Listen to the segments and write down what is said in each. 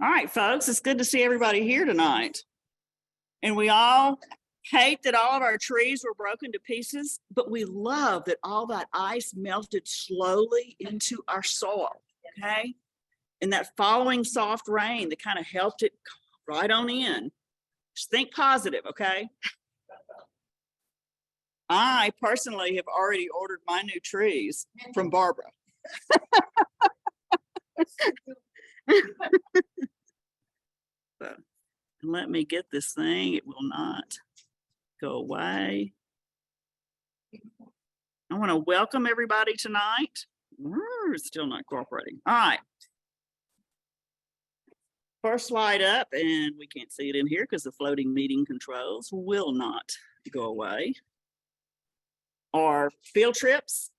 All right, folks, it's good to see everybody here tonight. And we all hate that all of our trees were broken to pieces, but we love that all that ice melted slowly into our soil, okay? And that following soft rain that kind of helped it right on in. Just think positive, okay? I personally have already ordered my new trees from Barbara. So, let me get this thing. It will not go away. I want to welcome everybody tonight. It's still not cooperating. All right. First slide up, and we can't see it in here because the floating meeting controls will not go away. Our field trips,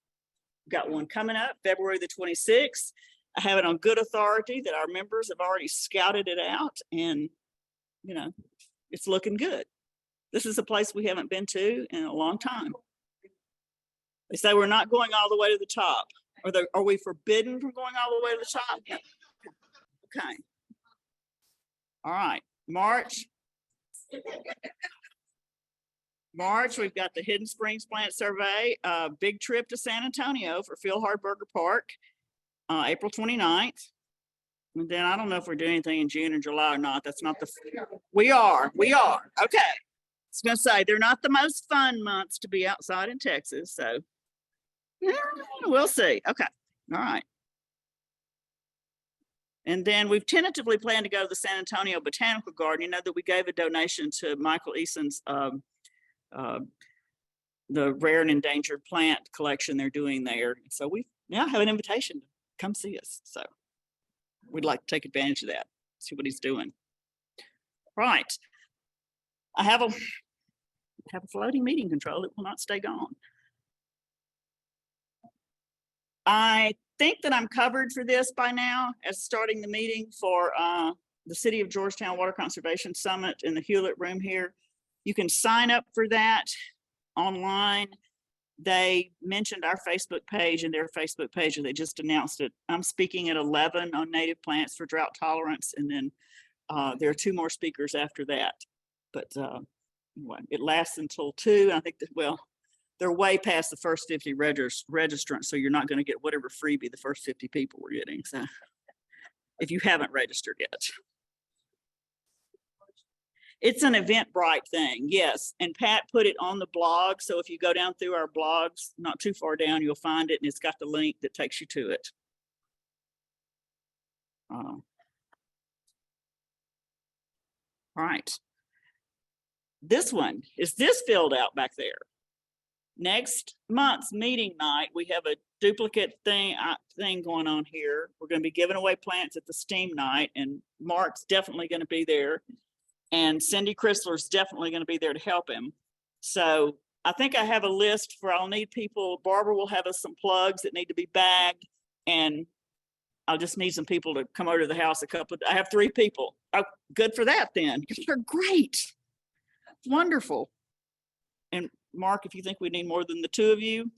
got one coming up February the 26th. I have it on good authority that our members have already scouted it out, and you know, it's looking good. This is a place we haven't been to in a long time. They say we're not going all the way to the top. Are we forbidden from going all the way to the top? No. Okay. All right. March, we've got the Hidden Springs Plant Survey, big trip to San Antonio for Phil Hardberger Park, April 29th. And then I don't know if we're doing anything in June or July or not. That's not the, we are. Okay. I was gonna say, they're not the most fun months to be outside in Texas. So yeah, we'll see. Okay. All right. And then we've tentatively planned to go to the San Antonio Botanical Garden. You know that we gave a donation to Michael Eason's, the rare and endangered plant collection they're doing there. So we now have an invitation to come see us. So we'd like to take advantage of that, see what he's doing. Right. I have a floating meeting control that will not stay gone. I think that I'm covered for this by now as starting the meeting for the City of Georgetown Water Conservation Summit in the Hewlett Room here. You can sign up for that online. They mentioned our Facebook page and their Facebook page, and they just announced it. I'm speaking at 11 on native plants for drought tolerance, and then there are 2 more speakers after that. But anyway, it lasts until 2. I think that, well, they're way past the first 50 registrants, so you're not going to get whatever freebie the first 50 people were getting. So if you haven't registered yet. It's an Eventbrite thing, yes. And Pat put it on the blog. So if you go down through our blogs, not too far down, you'll find it, and it's got the link that takes you to it. All right. This one, is this filled out back there? Next month's meeting night, we have a duplicate thing going on here. We're going to be giving away plants at the STEAM night, and Mark's definitely going to be there. And Cindy Chrysler's definitely going to be there to help him. So I think I have a list for I'll need people. Barbara will have us some plugs that need to be bagged, and I'll just need some people to come over to the house. I have 3 people. Oh, good for that then. You're great. Wonderful. And Mark, if you think we need more than the 2 of you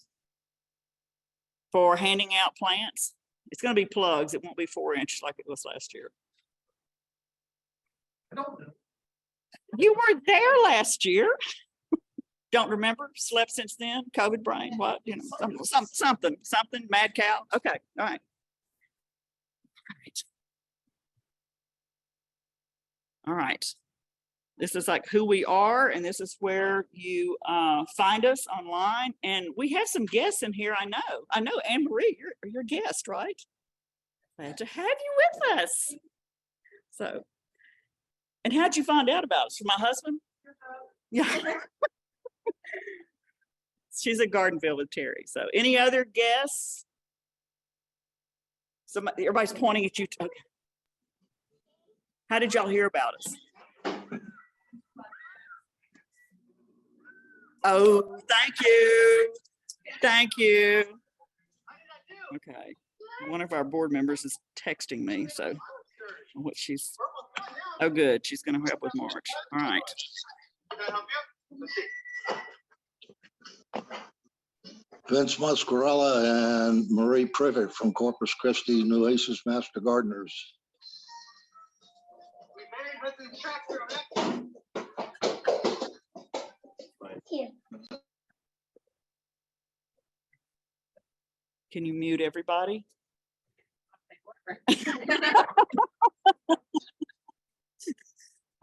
for handing out plants, it's going to be plugs. It won't be 4-inch like it was last year. I don't know. You were there last year. Don't remember? Slept since then? COVID brain? What? You know, something, mad cow. Okay. All right. All right. This is like who we are, and this is where you find us online. And we have some guests in here. I know, Anne Marie, you're a guest, right? Glad to have you with us. So, and how'd you find out about us? From my husband? Yeah. She's at Gardenville with Terry. So, any other guests? Everybody's pointing at you. Okay. How did y'all hear about us? Oh, thank you. Thank you. Okay. One of our board members is texting me, so what she's, oh good, she's going to help with March. All right. Vince Muscarella and Marie Privet from Corpus Christi, Nueces Master Gardeners. Can you mute everybody?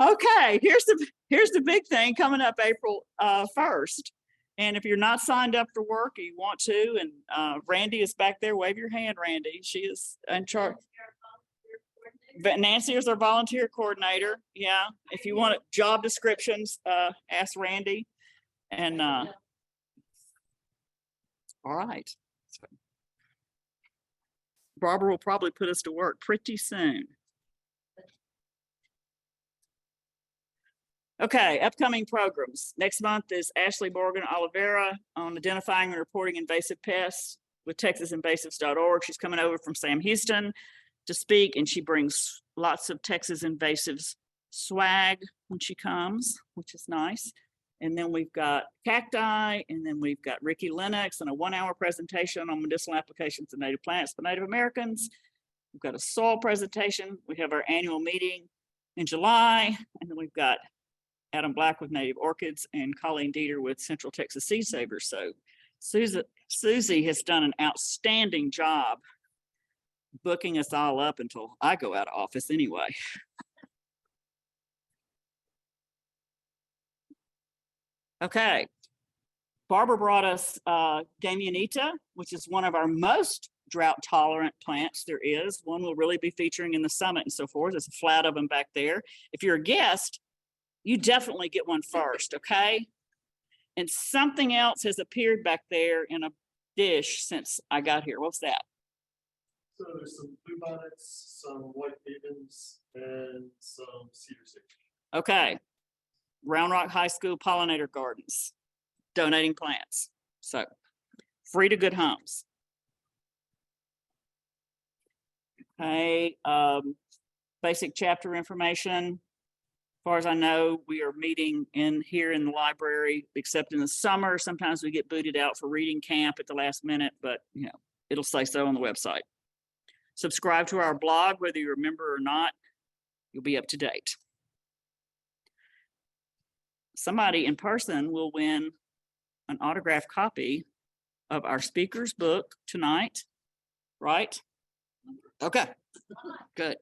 Okay, here's the big thing coming up April 1st. And if you're not signed up for work, or you want to, and Randy is back there, wave your hand, Randy. She is in charge. Nancy is our volunteer coordinator. Yeah, if you want job descriptions, ask Randy. And all right. Barbara will probably put us to work pretty soon. Okay, upcoming programs. Next month is Ashley Morgan Oliveira on identifying and reporting invasive pests with TexasInvasives.org. She's coming over from Sam Houston to speak, and she brings lots of Texas invasives swag when she comes, which is nice. And then we've got cacti, and then we've got Ricky Lennox and a 1-hour presentation on medicinal applications of native plants for Native Americans. We've got a soil presentation. We have our annual meeting in July, and then we've got Adam Black with Native Orchids and Colleen Dieter with Central Texas Seed Savers. So Susie has done an outstanding job booking us all up until I go out of office anyway. Okay, Barbara brought us Gamianita, which is one of our most drought tolerant plants there is. One we'll really be featuring in the summit and so forth. There's a flat of them back there. If you're a guest, you definitely get one first, okay? And something else has appeared back there in a dish since I got here. What's that? So there's some bluebonnets, some white mavens, and some cedar sage. Okay. Round Rock High School Pollinator Gardens, donating plants. So free to good homes. Okay, basic chapter information. As far as I know, we are meeting here in the library, except in the summer. Sometimes we get booted out for reading camp at the last minute, but you know, it'll say so on the website. Subscribe to our blog, whether you're a member or not, you'll be up to date. Somebody in person will win an autographed copy of our speaker's book tonight, right? Okay, good.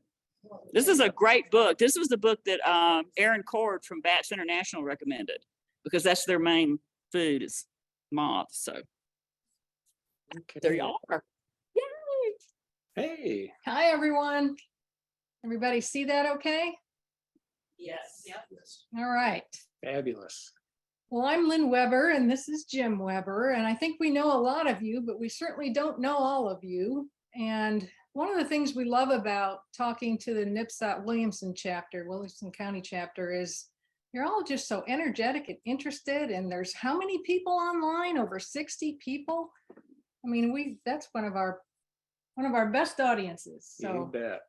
This is a great book. This was the book that Aaron Cord from Bats International recommended because that's their main food is moths. So okay. There y'all are. Yay! Hey. Hi, everyone. Everybody see that okay? Yes. Yep. All right. Fabulous. Well, I'm Lynne Weber, and this is Jim Weber, and I think we know a lot of you, but we certainly don't know all of you. And one of the things we love about talking to the NPSOT Williamson County chapter is you're all just so energetic and interested, and there's how many people online? Over 60 people. I mean, that's one of our best audiences. So you bet.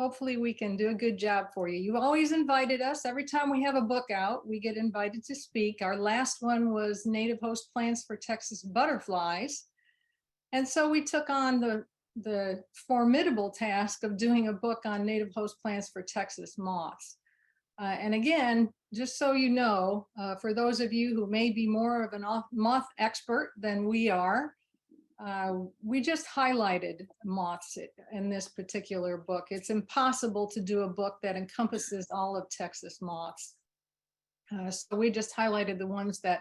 Hopefully we can do a good job for you. You always invited us. Every time we have a book out, we get invited to speak. Our last one was Native Host Plants for Texas Butterflies. And so we took on the formidable task of doing a book on native host plants for Texas moths. And again, just so you know, for those of you who may be more of a moth expert than we are, we just highlighted moths in this particular book. It's impossible to do a book that encompasses all of Texas moths. So we just highlighted the ones that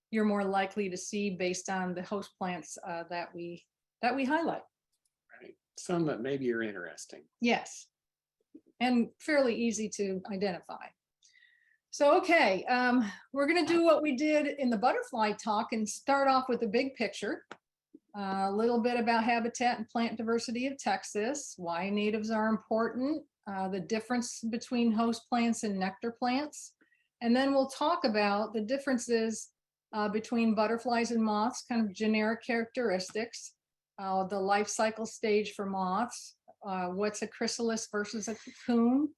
you're more likely to see based on the host plants that we highlight. Right. Some that maybe are interesting. Yes, and fairly easy to identify. So, okay, we're going to do what we did in the butterfly talk and start off with the big picture. A little bit about habitat and plant diversity of Texas, why natives are important, the difference between host plants and nectar plants. And then we'll talk about the differences between butterflies and moths, kind of generic characteristics, the life cycle stage for moths, what's a chrysalis versus a cocoon,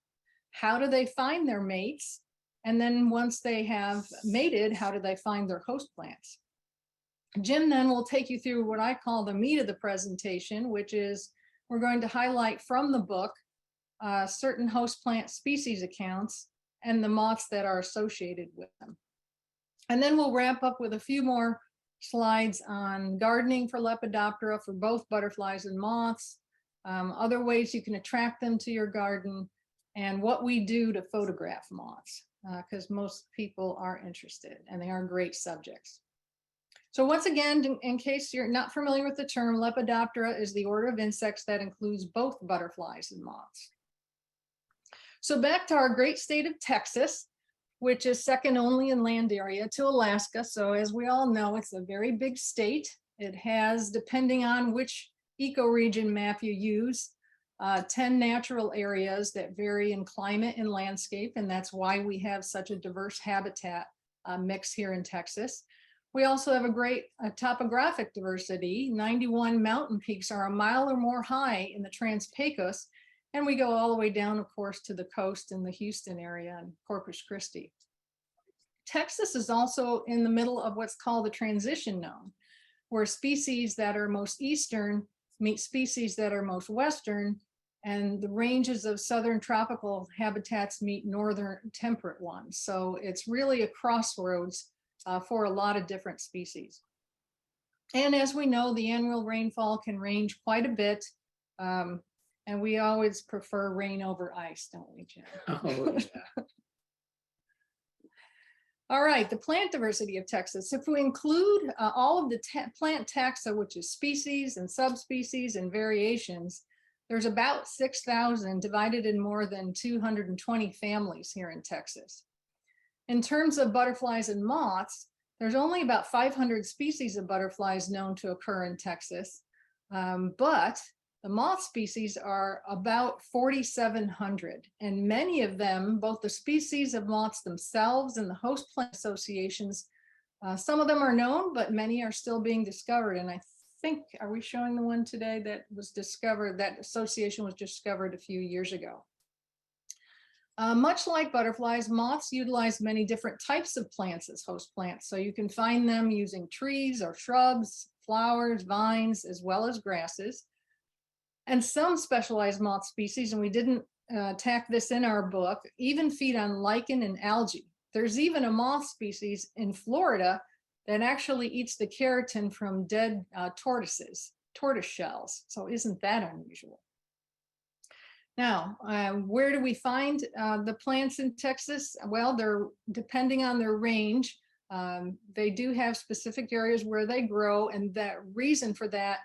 how do they find their mates, and then once they have mated, how do they find their host plants? Jim then will take you through what I call the meat of the presentation, which is we're going to highlight from the book certain host plant species accounts and the moths that are associated with them. And then we'll wrap up with a few more slides on gardening for Lepidoptera for both butterflies and moths, other ways you can attract them to your garden, and what we do to photograph moths, because most people are interested and they are great subjects. So once again, in case you're not familiar with the term, Lepidoptera is the order of insects that includes both butterflies and moths. So back to our great state of Texas, which is second only in land area to Alaska. So as we all know, it's a very big state. It has, depending on which ecoregion map you use, 10 natural areas that vary in climate and landscape. And that's why we have such a diverse habitat mix here in Texas. We also have a great topographic diversity. 91 mountain peaks are a mile or more high in the Trans-Pecos. And we go all the way down, of course, to the coast in the Houston area and Corpus Christi. Texas is also in the middle of what's called the transition zone, where species that are most eastern meet species that are most western, and the ranges of southern tropical habitats meet northern temperate ones. So it's really a crossroads for a lot of different species. And as we know, the annual rainfall can range quite a bit. And we always prefer rain over ice, don't we, Jim? Oh, yeah. All right, the plant diversity of Texas. If we include all of the plant taxa, which is species and subspecies and variations, there's about 6,000 divided in more than 220 families here in Texas. In terms of butterflies and moths, there's only about 500 species of butterflies known to occur in Texas, but the moth species are about 4,700, and many of them, both the species of moths themselves and the host plant associations, some of them are known, but many are still being discovered. And I think, are we showing the one today that was discovered, that association was discovered a few years ago? Much like butterflies, moths utilize many different types of plants as host plants. So you can find them using trees or shrubs, flowers, vines, as well as grasses. And some specialized moth species, and we didn't tack this in our book, even feed on lichen and algae. There's even a moth species in Florida that actually eats the keratin from dead tortoise shells. So isn't that unusual? Now, where do we find the plants in Texas? Well, they're depending on their range. They do have specific areas where they grow, and that reason for that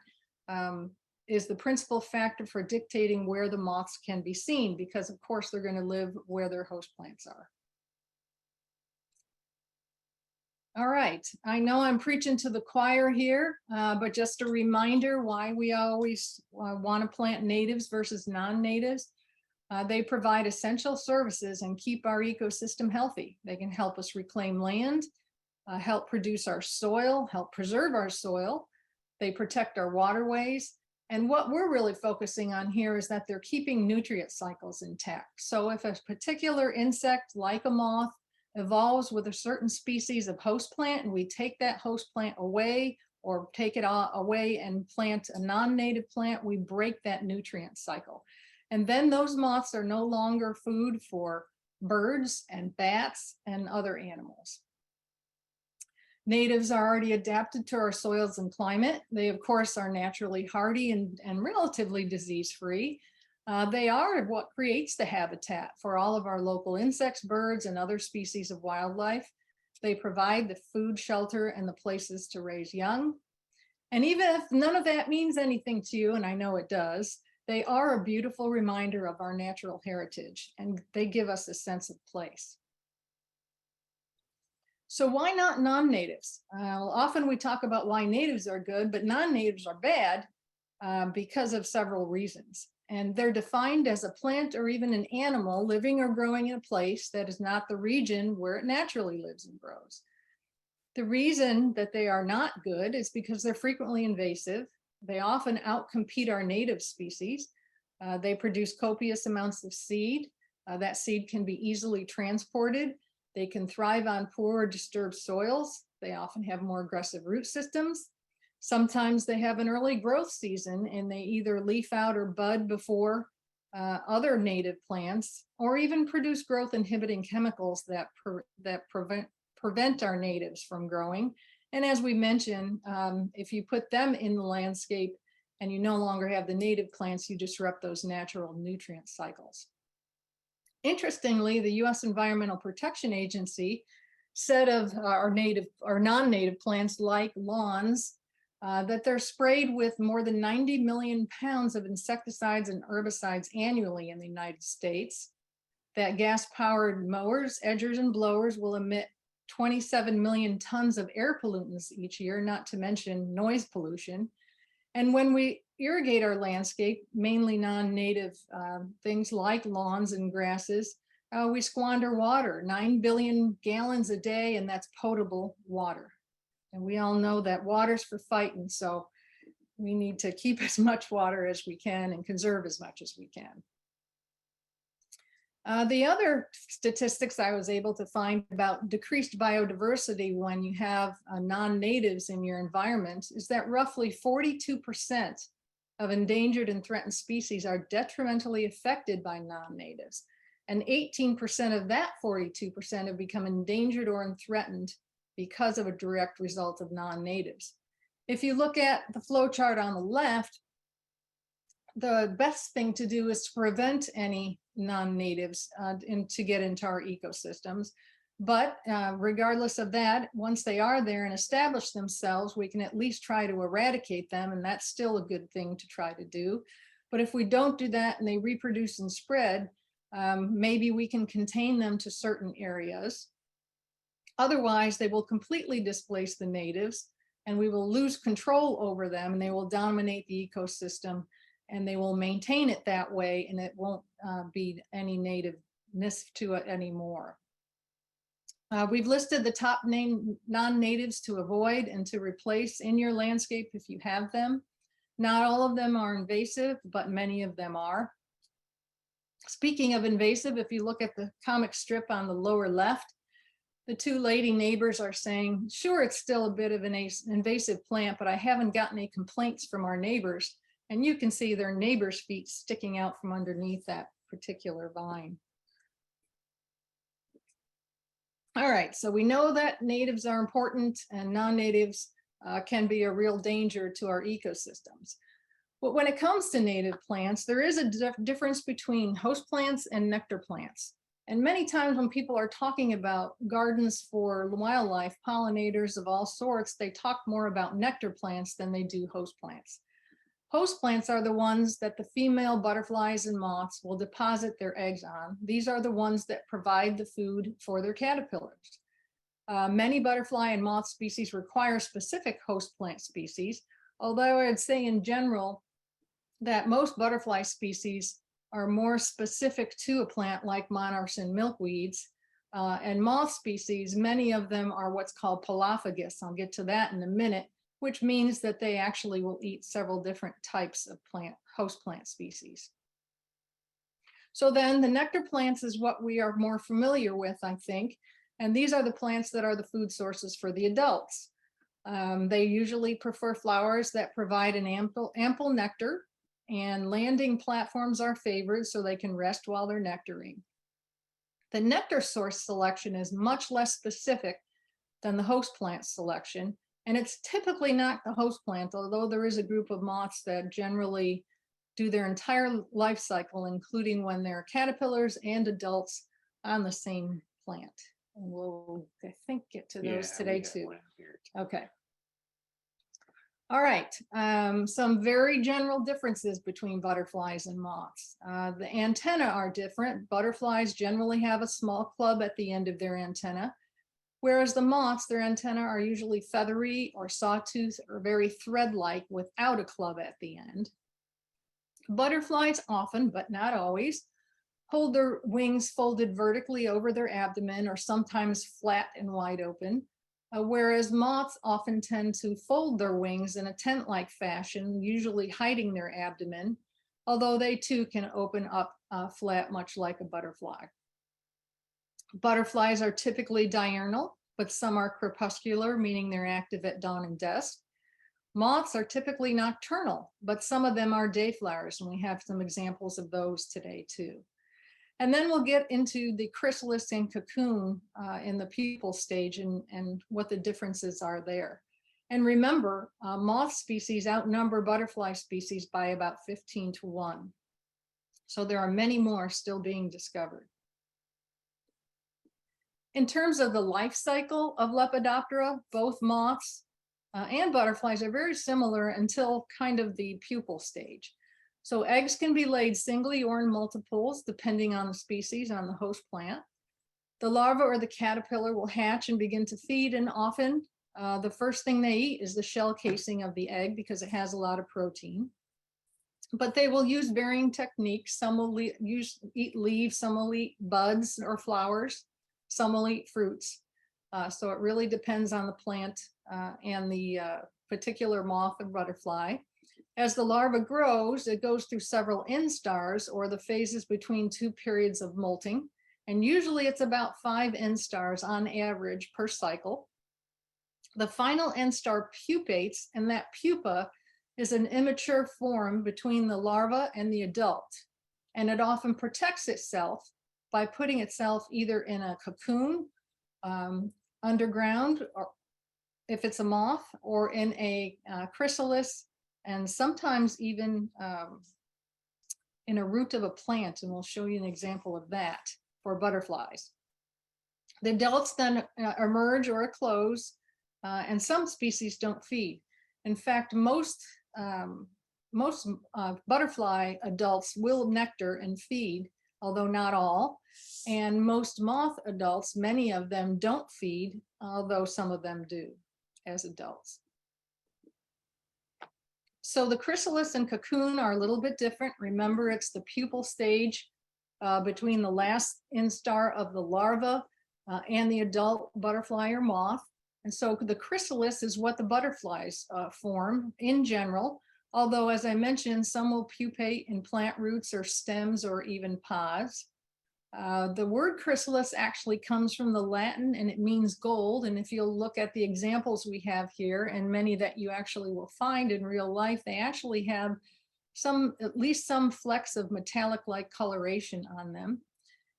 is the principal factor for dictating where the moths can be seen, because of course they're going to live where their host plants are. All right, I know I'm preaching to the choir here, but just a reminder why we always want to plant natives versus non-natives. They provide essential services and keep our ecosystem healthy. They can help us reclaim land, help produce our soil, help preserve our soil. They protect our waterways. And what we're really focusing on here is that they're keeping nutrient cycles intact. So if a particular insect, like a moth, evolves with a certain species of host plant, and we take that host plant away or take it away and plant a non-native plant, we break that nutrient cycle. And then those moths are no longer food for birds and bats and other animals. Natives are already adapted to our soils and climate. They, of course, are naturally hardy and relatively disease-free. They are what creates the habitat for all of our local insects, birds, and other species of wildlife. They provide the food, shelter, and the places to raise young. And even if none of that means anything to you, and I know it does, they are a beautiful reminder of our natural heritage, and they give us a sense of place. So why not non-natives? Often we talk about why natives are good, but non-natives are bad because of several reasons. And they're defined as a plant or even an animal living or growing in a place that is not the region where it naturally lives and grows. The reason that they are not good is because they're frequently invasive. They often outcompete our native species. They produce copious amounts of seed. That seed can be easily transported. They can thrive on poor or disturbed soils. They often have more aggressive root systems. Sometimes they have an early growth season and they either leaf out or bud before other native plants, or even produce growth inhibiting chemicals that prevent our natives from growing. And as we mentioned, if you put them in the landscape and you no longer have the native plants, you disrupt those natural nutrient cycles. Interestingly, the U.S. Environmental Protection Agency said of our native or non-native plants like lawns that they're sprayed with more than 90 million pounds of insecticides and herbicides annually in the United States. That gas-powered mowers, edgers, and blowers will emit 27 million tons of air pollutants each year, not to mention noise pollution. And when we irrigate our landscape, mainly non-native things like lawns and grasses, we squander water, 9 billion gallons a day, and that's potable water. And we all know that water's for fighting, so we need to keep as much water as we can and conserve as much as we can. The other statistics I was able to find about decreased biodiversity when you have non-natives in your environment is that roughly 42% of endangered and threatened species are detrimentally affected by non-natives. And 18% of that 42% have become endangered or threatened because of a direct result of non-natives. If you look at the flow chart on the left, the best thing to do is to prevent any non-natives to get into our ecosystems. But regardless of that, once they are there and establish themselves, we can at least try to eradicate them, and that's still a good thing to try to do. But if we don't do that and they reproduce and spread, maybe we can contain them to certain areas. Otherwise, they will completely displace the natives and we will lose control over them, and they will dominate the ecosystem and they will maintain it that way, and it won't be any nativeness to it anymore. We've listed the top non-natives to avoid and to replace in your landscape if you have them. Not all of them are invasive, but many of them are. Speaking of invasive, if you look at the comic strip on the lower left, the two lady neighbors are saying, sure, it's still a bit of an invasive plant, but I haven't gotten any complaints from our neighbors. And you can see their neighbor's feet sticking out from underneath that particular vine. All right, so we know that natives are important and non-natives can be a real danger to our ecosystems. But when it comes to native plants, there is a difference between host plants and nectar plants. And many times when people are talking about gardens for wildlife, pollinators of all sorts, they talk more about nectar plants than they do host plants. Host plants are the ones that the female butterflies and moths will deposit their eggs on. These are the ones that provide the food for their caterpillars. Many butterfly and moth species require specific host plant species, although I'd say in general that most butterfly species are more specific to a plant like monarchs and milkweeds. And moth species, many of them are what's called Polophagus. I'll get to that in a minute, which means that they actually will eat several different types of host plant species. So then the nectar plants is what we are more familiar with, I think. And these are the plants that are the food sources for the adults. They usually prefer flowers that provide an ample nectar, and landing platforms are favored so they can rest while they're nectaring. The nectar source selection is much less specific than the host plant selection, and it's typically not the host plant, although there is a group of moths that generally do their entire life cycle, including when they're caterpillars and adults on the same plant. And we'll, I think, get to those today too. Okay. All right, some very general differences between butterflies and moths. The antennae are different. Butterflies generally have a small club at the end of their antenna, whereas the moths, their antennae are usually feathery or sawtooth or very thread-like without a club at the end. Butterflies often, but not always, hold their wings folded vertically over their abdomen or sometimes flat and wide open. Whereas moths often tend to fold their wings in a tent-like fashion, usually hiding their abdomen, although they too can open up flat, much like a butterfly. Butterflies are typically diurnal, but some are crepuscular, meaning they're active at dawn and dusk. Moths are typically nocturnal, but some of them are day flowers, and we have some examples of those today too. And then we'll get into the chrysalis and cocoon in the pupal stage and what the differences are there. And remember, moth species outnumber butterfly species by about 15-1. So there are many more still being discovered. In terms of the life cycle of Lepidoptera, both moths and butterflies are very similar until kind of the pupal stage. So eggs can be laid singly or in multiples, depending on the species, on the host plant. The larva or the caterpillar will hatch and begin to feed, and often the first thing they eat is the shell casing of the egg because it has a lot of protein. But they will use varying techniques. Some will eat leaves, some will eat buds or flowers, some will eat fruits. So it really depends on the plant and the particular moth or butterfly. As the larva grows, it goes through several instars, or the phases between two periods of molting. And usually it's about 5 instars on average per cycle. The final instar pupates, and that pupa is an immature form between the larva and the adult. And it often protects itself by putting itself either in a cocoon underground, or if it's a moth, or in a chrysalis, and sometimes even in a root of a plant. And we'll show you an example of that for butterflies. The adults then emerge or close, and some species don't feed. In fact, most butterfly adults will nectar and feed, although not all. And most moth adults, many of them don't feed, although some of them do as adults. So the chrysalis and cocoon are a little bit different. Remember, it's the pupal stage between the last instar of the larva and the adult butterfly or moth. And so the chrysalis is what the butterflies form in general, although, as I mentioned, some will pupate in plant roots or stems or even pods. The word chrysalis actually comes from the Latin, and it means gold. And if you'll look at the examples we have here, and many that you actually will find in real life, they actually have at least some flecks of metallic-like coloration on them.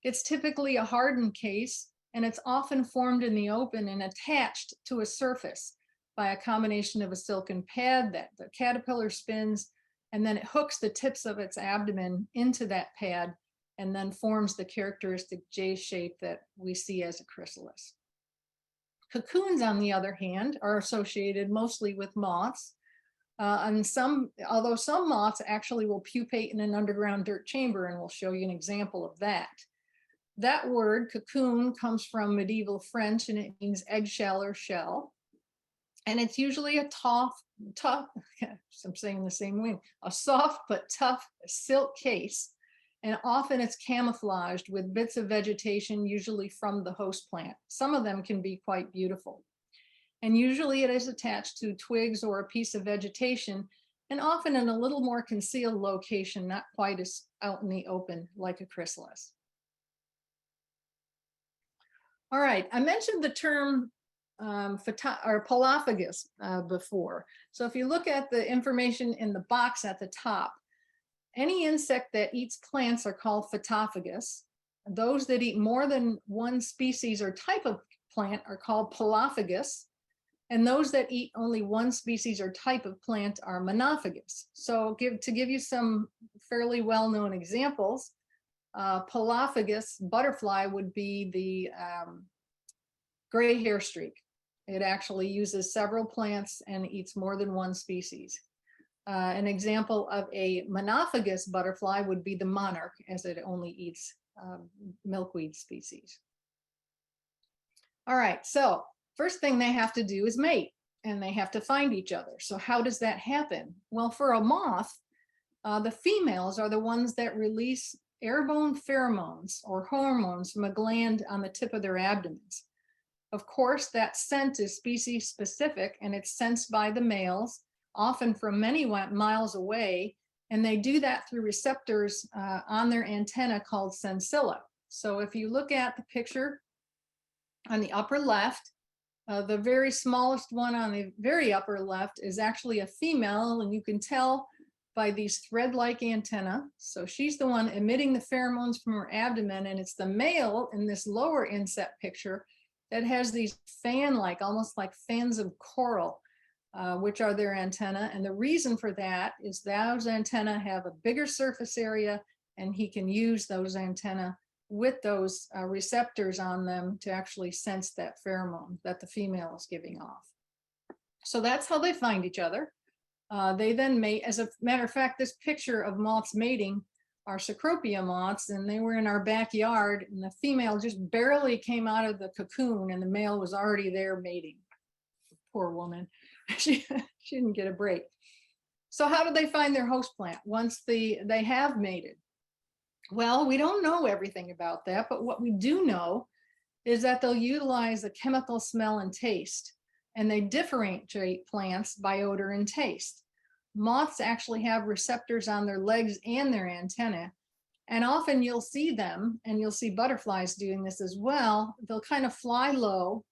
It's typically a hardened case, and it's often formed in the open and attached to a surface by a combination of a silken pad that the caterpillar spins, and then it hooks the tips of its abdomen into that pad and then forms the characteristic J shape that we see as a chrysalis. Cocoons, on the other hand, are associated mostly with moths, and although some moths actually will pupate in an underground dirt chamber, and we'll show you an example of that. That word, cocoon, comes from medieval French, and it means eggshell or shell. And it's usually a tough, I'm saying the same way, a soft but tough silk case. And often it's camouflaged with bits of vegetation, usually from the host plant. Some of them can be quite beautiful. And usually it is attached to twigs or a piece of vegetation, and often in a little more concealed location, not quite as out in the open like a chrysalis. All right, I mentioned the term Polophagus before. So if you look at the information in the box at the top, any insect that eats plants are called Photophagus. Those that eat more than one species or type of plant are called Polophagus. And those that eat only one species or type of plant are Monophagous. So to give you some fairly well-known examples, Polophagus butterfly would be the gray hair streak. It actually uses several plants and eats more than one species. An example of a monophagous butterfly would be the monarch, as it only eats milkweed species. All right, so first thing they have to do is mate, and they have to find each other. So how does that happen? Well, for a moth, the females are the ones that release airborne pheromones or hormones from a gland on the tip of their abdomens. Of course, that scent is species specific, and it's sensed by the males, often from many miles away, and they do that through receptors on their antenna called sensilla. So if you look at the picture on the upper left, The very smallest one on the very upper left is actually a female, and you can tell by these thread-like antennae. So she's the one emitting the pheromones from her abdomen, and it's the male in this lower inset picture that has these fan-like, almost like fans of coral, which are their antennae. And the reason for that is those antennae have a bigger surface area, and he can use those antennae with those receptors on them to actually sense that pheromone that the female is giving off. So that's how they find each other. They then mate. As a matter of fact, this picture of moths mating are Cecropia moths, and they were in our backyard, and the female just barely came out of the cocoon and the male was already there mating. Poor woman. She didn't get a break. So how do they find their host plant once they have mated? Well, we don't know everything about that, but what we do know is that they'll utilize the chemical smell and taste, and they differentiate plants by odor and taste. Moths actually have receptors on their legs and their antennae, and often you'll see them, and you'll see butterflies doing this as well. They'll kind of fly low,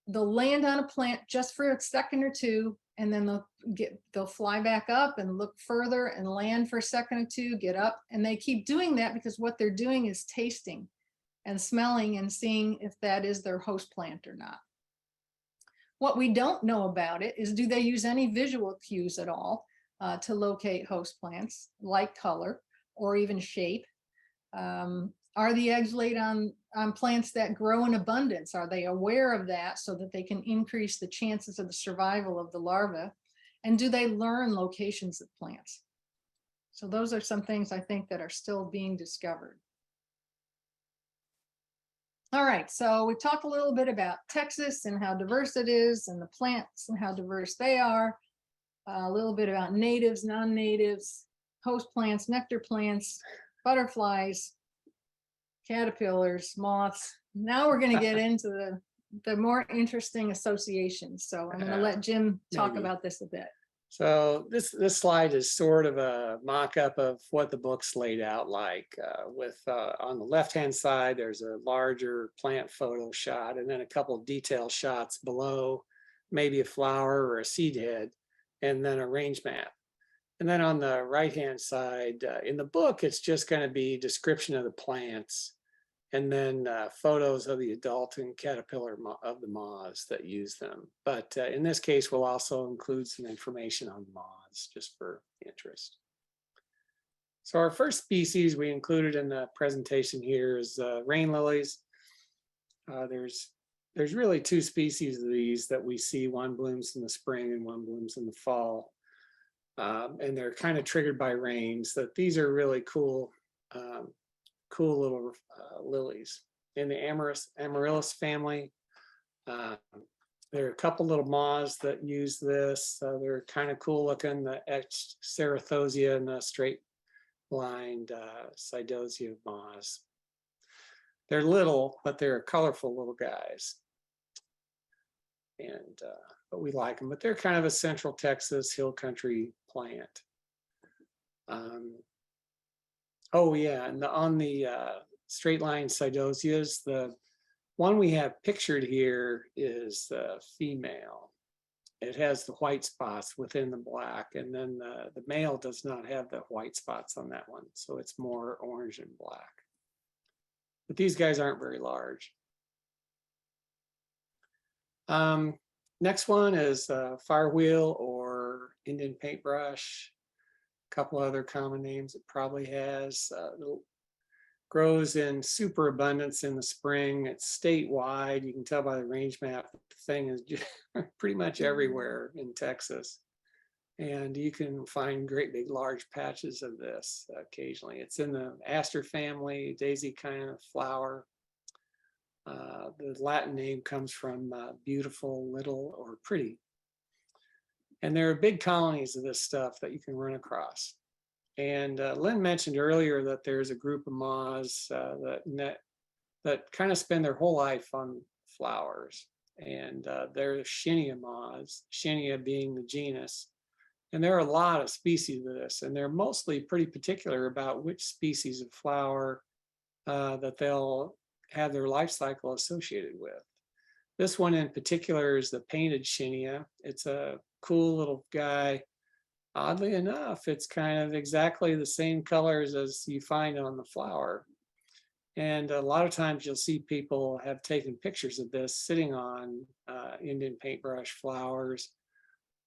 they'll land on a plant just for a second or two, and then they'll fly back up and look further and land for a second or two, get up, and they keep doing that because what they're doing is tasting and smelling and seeing if that is their host plant or not. What we don't know about it is, do they use any visual cues at all to locate host plants, like color or even shape? Are the eggs laid on plants that grow in abundance? Are they aware of that so that they can increase the chances of the survival of the larva? And do they learn locations of plants? So those are some things I think that are still being discovered. All right, so we talked a little bit about Texas and how diverse it is, and the plants and how diverse they are. A little bit about natives, non-natives, host plants, nectar plants, butterflies, caterpillars, moths. Now we're going to get into the more interesting associations. So I'm going to let Jim talk about this a bit. So this slide is sort of a mock-up of what the book's laid out like. On the left-hand side, there's a larger plant photo shot, and then a couple of detail shots below, maybe a flower or a seed head, and then a range map. And then on the right-hand side, in the book, it's just going to be description of the plants, and then photos of the adult and caterpillar of the moths that use them. But in this case, we'll also include some information on moths just for interest. So our first species we included in the presentation here is rain lilies. There's really two species of these that we see. One blooms in the spring and one blooms in the fall. And they're kind of triggered by rains. That these are really cool little lilies in the Amaryllis family. There are a couple little moths that use this. They're kind of cool looking, the Cerathosia and the straight-lined Sidosia moths. They're little, but they're colorful little guys. And but we like them. But they're kind of a central Texas hill country plant. Oh yeah, and on the straight line Sidosias, the one we have pictured here is the female. It has the white spots within the black, and then the male does not have the white spots on that one, so it's more orange and black. But these guys aren't very large. Next one is firewheel or Indian paintbrush. A couple other common names it probably has. Grows in super abundance in the spring. It's statewide. You can tell by the range map that the thing is just pretty much everywhere in Texas. And you can find great big large patches of this occasionally. It's in the aster family, daisy kind of flower. The Latin name comes from beautiful, little, or pretty. And there are big colonies of this stuff that you can run across. And Lynn mentioned earlier that there's a group of moths that kind of spend their whole life on flowers. And they're Shinia moths, Shinia being the genus. And there are a lot of species of this, and they're mostly pretty particular about which species of flower that they'll have their life cycle associated with. This one in particular is the painted Shinia. It's a cool little guy. Oddly enough, it's kind of exactly the same colors as you find on the flower. And a lot of times you'll see people have taken pictures of this sitting on Indian paintbrush flowers.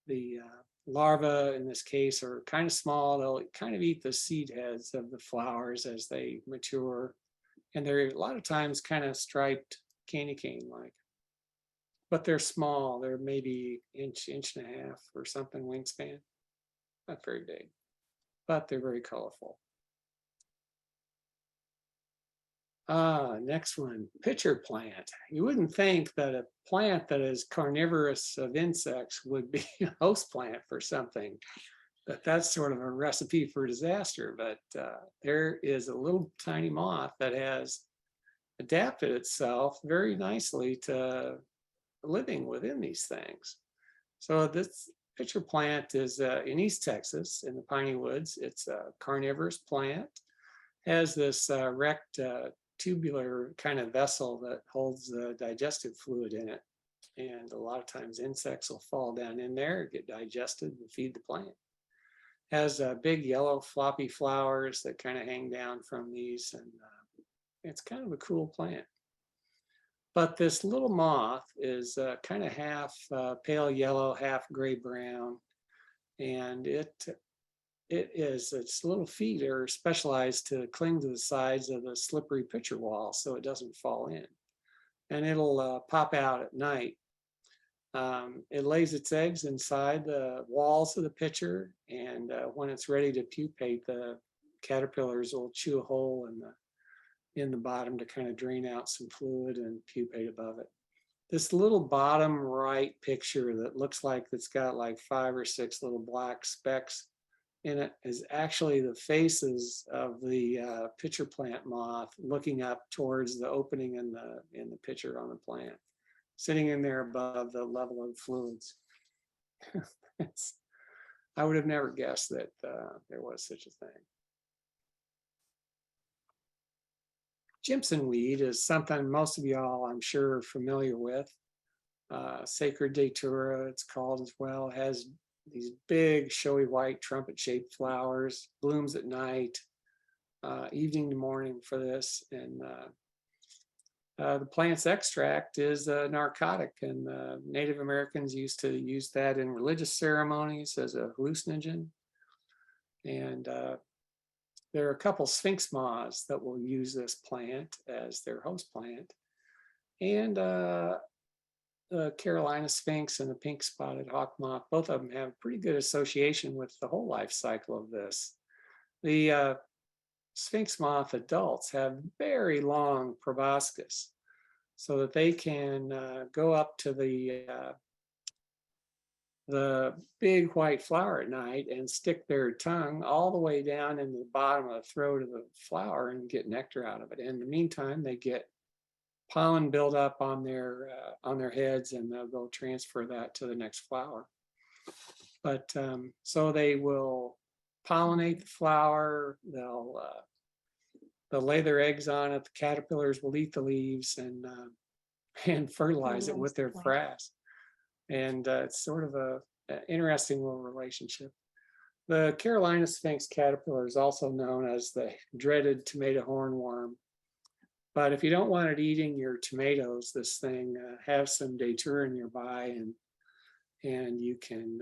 The larvae in this case are kind of small. They'll kind of eat the seed heads of the flowers as they mature. And they're a lot of times kind of striped candy cane like. But they're small. They're maybe inch and a half or something wingspan. Not very big, but they're very colorful. Next one, pitcher plant. You wouldn't think that a plant that is carnivorous of insects would be a host plant for something, but that's sort of a recipe for disaster. But there is a little tiny moth that has adapted itself very nicely to living within these things. So this pitcher plant is in East Texas in the piney woods. It's a carnivorous plant, has this wrecked tubular kind of vessel that holds the digestive fluid in it. And a lot of times insects will fall down in there, get digested and feed the plant. Has big yellow floppy flowers that kind of hang down from these, and it's kind of a cool plant. But this little moth is kind of half pale yellow, half gray brown, and its little feet are specialized to cling to the sides of the slippery pitcher wall so it doesn't fall in. And it'll pop out at night. It lays its eggs inside the walls of the pitcher, and when it's ready to pupate, the caterpillars will chew a hole in the bottom to kind of drain out some fluid and pupate above it. This little bottom right picture that looks like it's got like 5 or 6 little black specks in it is actually the faces of the pitcher plant moth looking up towards the opening in the pitcher on the plant, sitting in there above the level of fluids. I would have never guessed that there was such a thing. Jimson weed is something most of y'all, I'm sure, are familiar with. Sacred datura, it's called as well. It has these big, showy white trumpet-shaped flowers, blooms at night, evening to morning for this. And the plant's extract is a narcotic, and Native Americans used to use that in religious ceremonies as a hallucinogen. And there are a couple sphinx moths that will use this plant as their host plant. And the Carolina Sphinx and the pink spotted hawk moth, both of them have pretty good association with the whole life cycle of this. The Sphinx moth adults have very long proboscis so that they can go up to the big white flower at night and stick their tongue all the way down into the bottom of the throat of the flower and get nectar out of it. In the meantime, they get pollen build up on their heads, and they'll go transfer that to the next flower. But so they will pollinate the flower. They'll lay their eggs on it. The caterpillars will eat the leaves and fertilize it with their frass. And it's sort of an interesting little relationship. The Carolina Sphinx caterpillar is also known as the dreaded tomato hornworm. But if you don't want it eating your tomatoes, this thing, have some datura nearby, and you can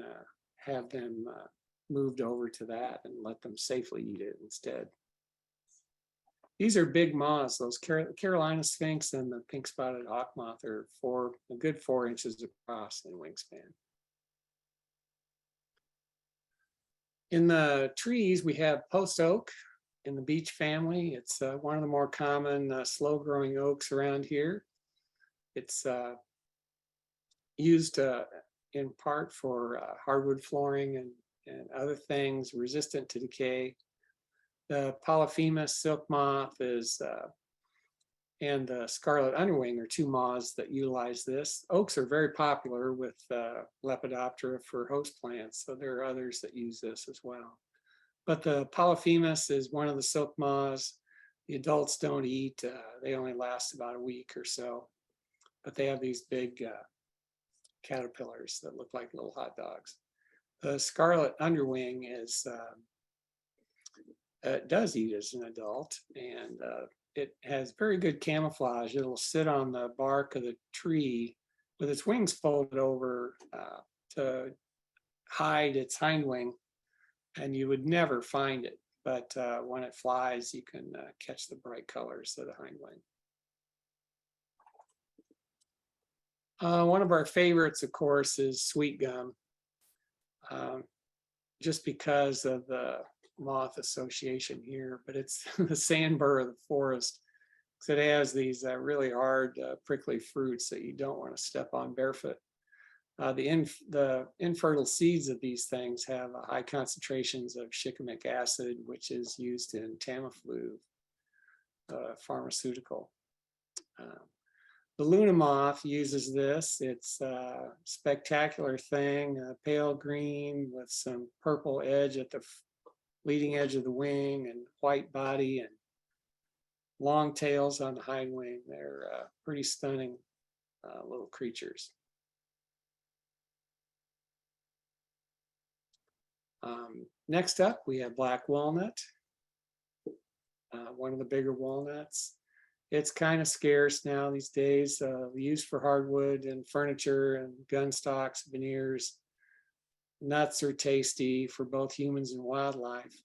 have them moved over to that and let them safely eat it instead. These are big moths. Those Carolina Sphinx and the pink spotted hawk moth are a good 4 inches across in wingspan. In the trees, we have post oak in the beech family. It's one of the more common slow growing oaks around here. It's used in part for hardwood flooring and other things resistant to decay. The Polophagus silk moth and the scarlet underwing are 2 moths that utilize this. Oaks are very popular with Lepidoptera for host plants, so there are others that use this as well. But the Polophagus is one of the silk moths. The adults don't eat. They only last about a week or so. but they have these big caterpillars that look like little hot dogs. The scarlet underwing is it does eat as an adult, and it has very good camouflage. It'll sit on the bark of the tree with its wings folded over to hide its hind wing, and you would never find it. But when it flies, you can catch the bright colors of the hind wing. One of our favorites, of course, is sweet gum, just because of the moth association here, but it's the sandbur of the forest. So it has these really hard, prickly fruits that you don't want to step on barefoot. The infertile seeds of these things have high concentrations of shikimic acid, which is used in Tamiflu pharmaceutical. The Luna moth uses this. It's a spectacular thing, pale green with some purple edge at the leading edge of the wing and white body and long tails on the hind wing. They're pretty stunning little creatures. Next up, we have black walnut, one of the bigger walnuts. It's kind of scarce now these days, used for hardwood and furniture and gun stocks, veneers. Nuts are tasty for both humans and wildlife.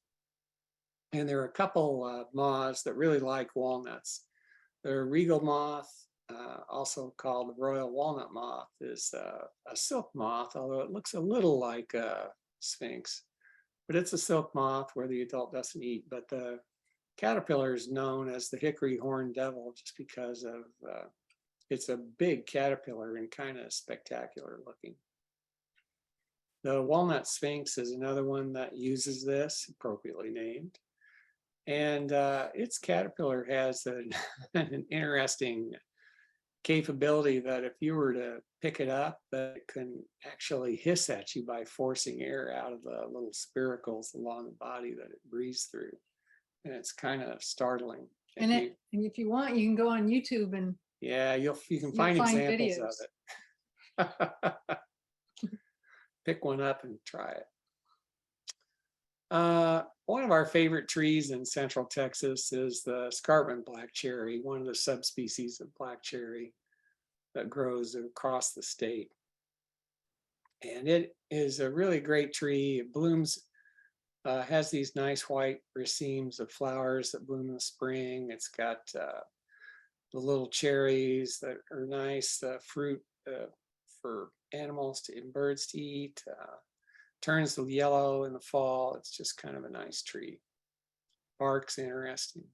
And there are a couple moths that really like walnuts. The regal moth, also called the royal walnut moth, is a silk moth, although it looks a little like a sphinx. But it's a silk moth where the adult doesn't eat. But the caterpillar is known as the hickory horned devil just because of it's a big caterpillar and kind of spectacular looking. The walnut sphinx is another one that uses this, appropriately named. And its caterpillar has an interesting capability that if you were to pick it up, that it can actually hiss at you by forcing air out of the little spiracles along the body that it breathes through. And it's kind of startling. And if you want, you can go on YouTube and yeah, you can find examples videos of it. Pick one up and try it. One of our favorite trees in central Texas is the escarpment black cherry, one of the subspecies of black cherry that grows across the state. And it is a really great tree. It blooms, has these nice white racemes of flowers that bloom in the spring. It's got the little cherries that are nice, fruit for animals and birds to eat. Turns to yellow in the fall. It's just kind of a nice tree. Bark's interesting.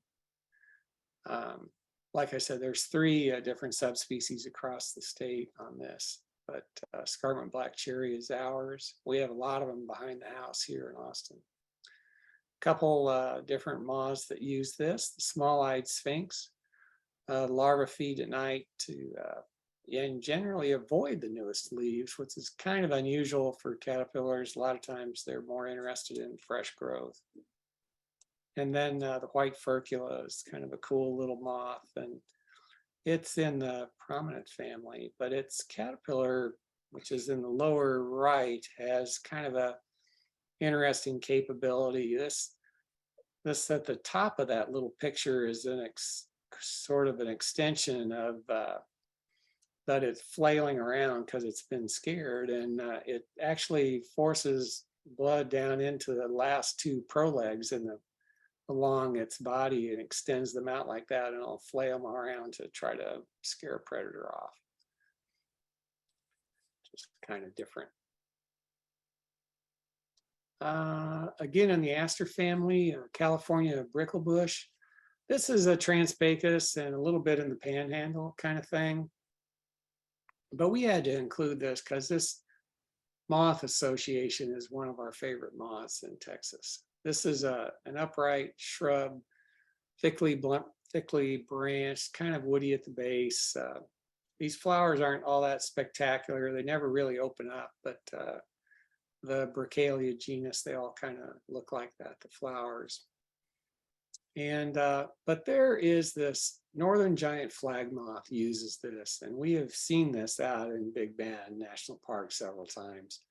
Like I said, there's 3 different subspecies across the state on this, but escarpment black cherry is ours. We have a lot of them behind the house here in Austin. A couple different moths that use this. The small-eyed sphinx. Larvae feed at night to and generally avoid the newest leaves, which is kind of unusual for caterpillars. A lot of times they're more interested in fresh growth. And then the white furcula is kind of a cool little moth, and it's in the prominent family, but its caterpillar, which is in the lower right, has kind of a interesting capability. This at the top of that little picture is an sort of an extension of that it's flailing around because it's been scared, and it actually forces blood down into the last 2 prolegs along its body and extends them out like that, and it'll flail them around to try to scare a predator off. Just kind of different. Again, in the aster family, California bricklebush. This is a Transpacus and a little bit in the panhandle kind of thing. But we had to include this because this moth association is one of our favorite moths in Texas. This is an upright shrub, thickly branched, kind of woody at the base. These flowers aren't all that spectacular. They never really open up, but the Brickalia genus, they all kind of look like that, the flowers. And, but there is this northern giant flag moth uses this, and we have seen this out in Big Bend National Park several times.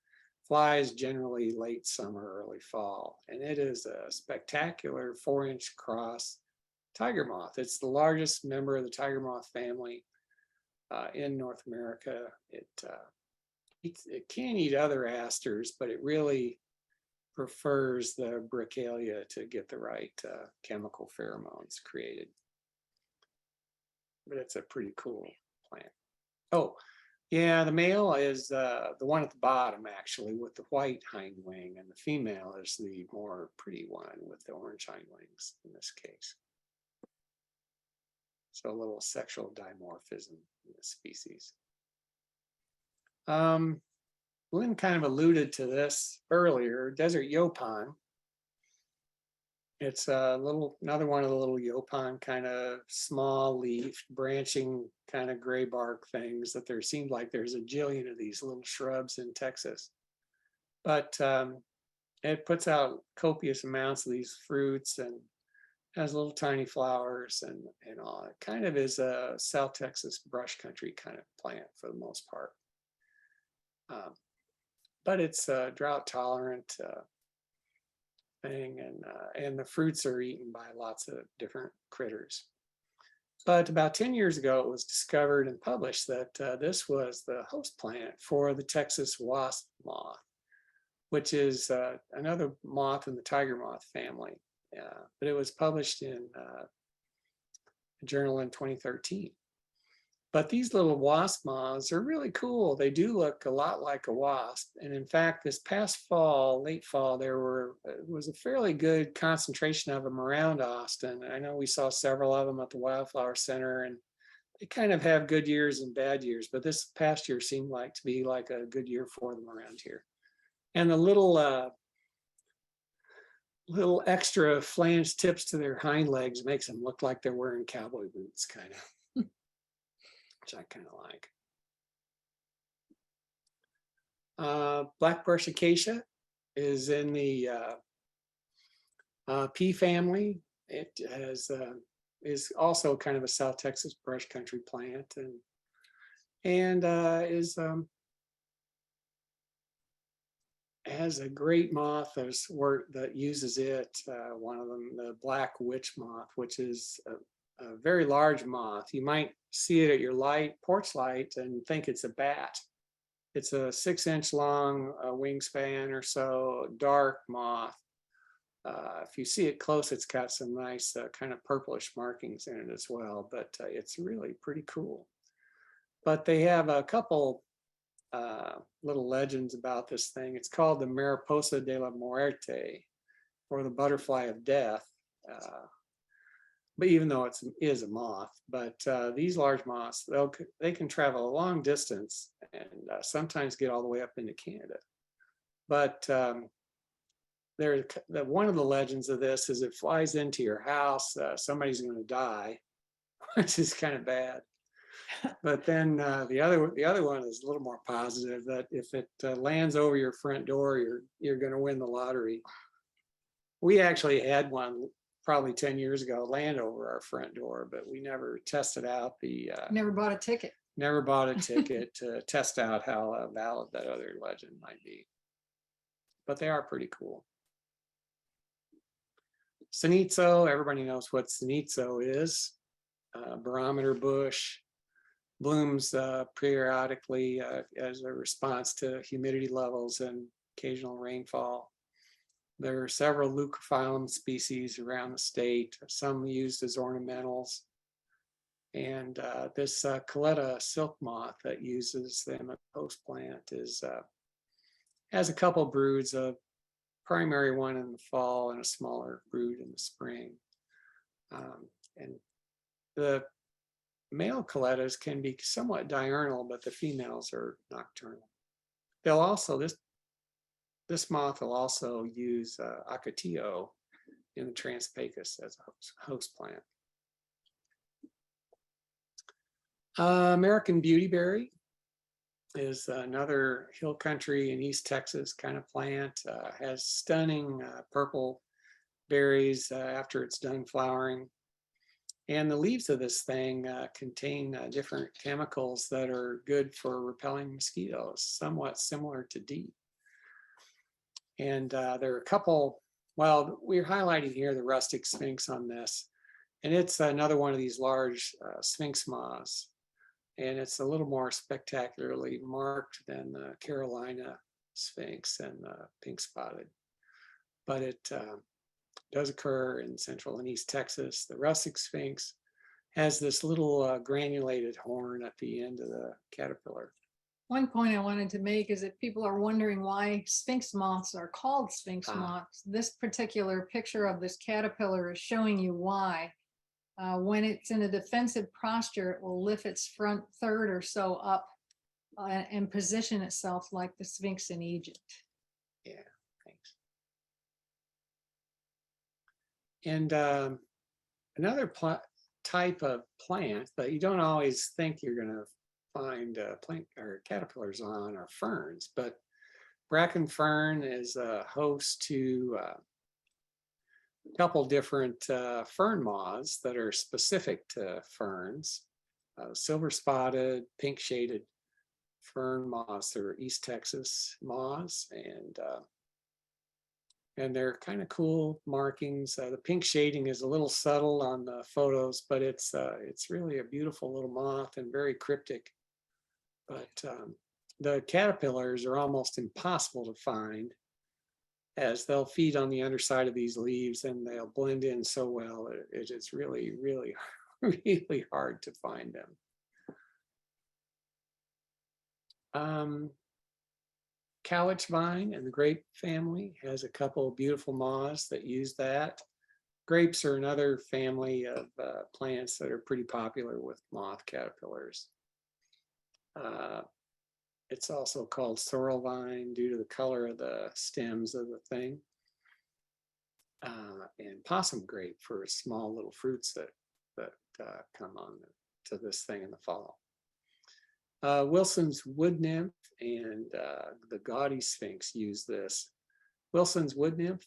Flies generally late summer, early fall, and it is a spectacular 4-inch across tiger moth. It's the largest member of the tiger moth family in North America. It can eat other asters, but it really prefers the Brickalia to get the right chemical pheromones created. But it's a pretty cool plant. Oh, yeah, the male is the one at the bottom, actually, with the white hind wing, and the female is the more pretty one with the orange hind wings in this case. So a little sexual dimorphism in the species. Lynn kind of alluded to this earlier, desert Yaupon. It's another one of the little Yaupon kind of small leaf branching kind of gray bark things that there seems like there's a jillion of these little shrubs in Texas. But it puts out copious amounts of these fruits and has little tiny flowers and all. It kind of is a South Texas brush country kind of plant for the most part. But it's a drought tolerant thing, and the fruits are eaten by lots of different critters. But about 10 years ago, it was discovered and published that this was the host plant for the Texas wasp moth, which is another moth in the tiger moth family. But it was published in a journal in 2013. But these little wasp moths are really cool. They do look a lot like a wasp. And in fact, this past fall, late fall, there was a fairly good concentration of them around Austin. I know we saw several of them at the Wildflower Center, and they kind of have good years and bad years. But this past year seemed like to be like a good year for them around here. And the little extra flange tips to their hind legs makes them look like they're wearing cowboy boots, kind of. Which I kind of like. Black brush acacia is in the pea family. It is also kind of a South Texas brush country plant, and has a great moth that uses it. One of them, the black witch moth, which is a very large moth. You might see it at your porch light and think it's a bat. It's a 6-inch long wingspan or so, dark moth. If you see it close, it's got some nice kind of purplish markings in it as well, but it's really pretty cool. But they have a couple little legends about this thing. It's called the Mariposa de la Muerte, or the butterfly of death. But even though it is a moth, but these large moths, they can travel a long distance and sometimes get all the way up into Canada. But one of the legends of this is it flies into your house, somebody's going to die, which is kind of bad. But then the other one is a little more positive, that if it lands over your front door, you're going to win the lottery. We actually had one probably 10 years ago land over our front door, but we never tested out Never bought a ticket. Never bought a ticket to test out how valid that other legend might be. But they are pretty cool. Sanita, everybody knows what Sanita is. Barometer bush, blooms periodically as a response to humidity levels and occasional rainfall. There are several leucophyllum species around the state, some used as ornamentals. And this Coletta silk moth that uses them as a host plant has a couple broods, a primary one in the fall and a smaller brood in the spring. And the male Colettas can be somewhat diurnal, but the females are nocturnal. They'll also, this moth will also use Acatillo in the Transpecus as a host plant. American beautyberry is another hill country in East Texas kind of plant. Has stunning purple berries after it's done flowering. And the leaves of this thing contain different chemicals that are good for repelling mosquitoes, somewhat similar to DEET. And there are a couple, well, we're highlighting here the Rustic Sphinx on this. And it's another one of these large Sphinx moths. And it's a little more spectacularly marked than the Carolina Sphinx and the pink spotted. But it does occur in Central and East Texas. The Rustic Sphinx has this little granulated horn at the end of the caterpillar. One point I wanted to make is that people are wondering why Sphinx moths are called Sphinx moths. This particular picture of this caterpillar is showing you why. When it's in a defensive posture, it will lift its front third or so up and position itself like the Sphinx in Egypt. Yeah, thanks. And another type of plant that you don't always think you're going to find plant or caterpillars on are ferns, but Bracken Fern is a host to a couple different fern moths that are specific to ferns. Silver spotted, pink shaded fern moths are East Texas moths, and they're kind of cool markings. The pink shading is a little subtle on the photos, but it's really a beautiful little moth and very cryptic. But the caterpillars are almost impossible to find, as they'll feed on the underside of these leaves and they'll blend in so well. It is really, really, really hard to find them. Cowlich vine and the grape family has a couple of beautiful moths that use that. Grapes are another family of plants that are pretty popular with moth caterpillars. It's also called sorrel vine due to the color of the stems of the thing. And possum grape for small little fruits that come on to this thing in the fall. Wilson's wood nymph and the gaudy sphinx use this. Wilson's wood nymph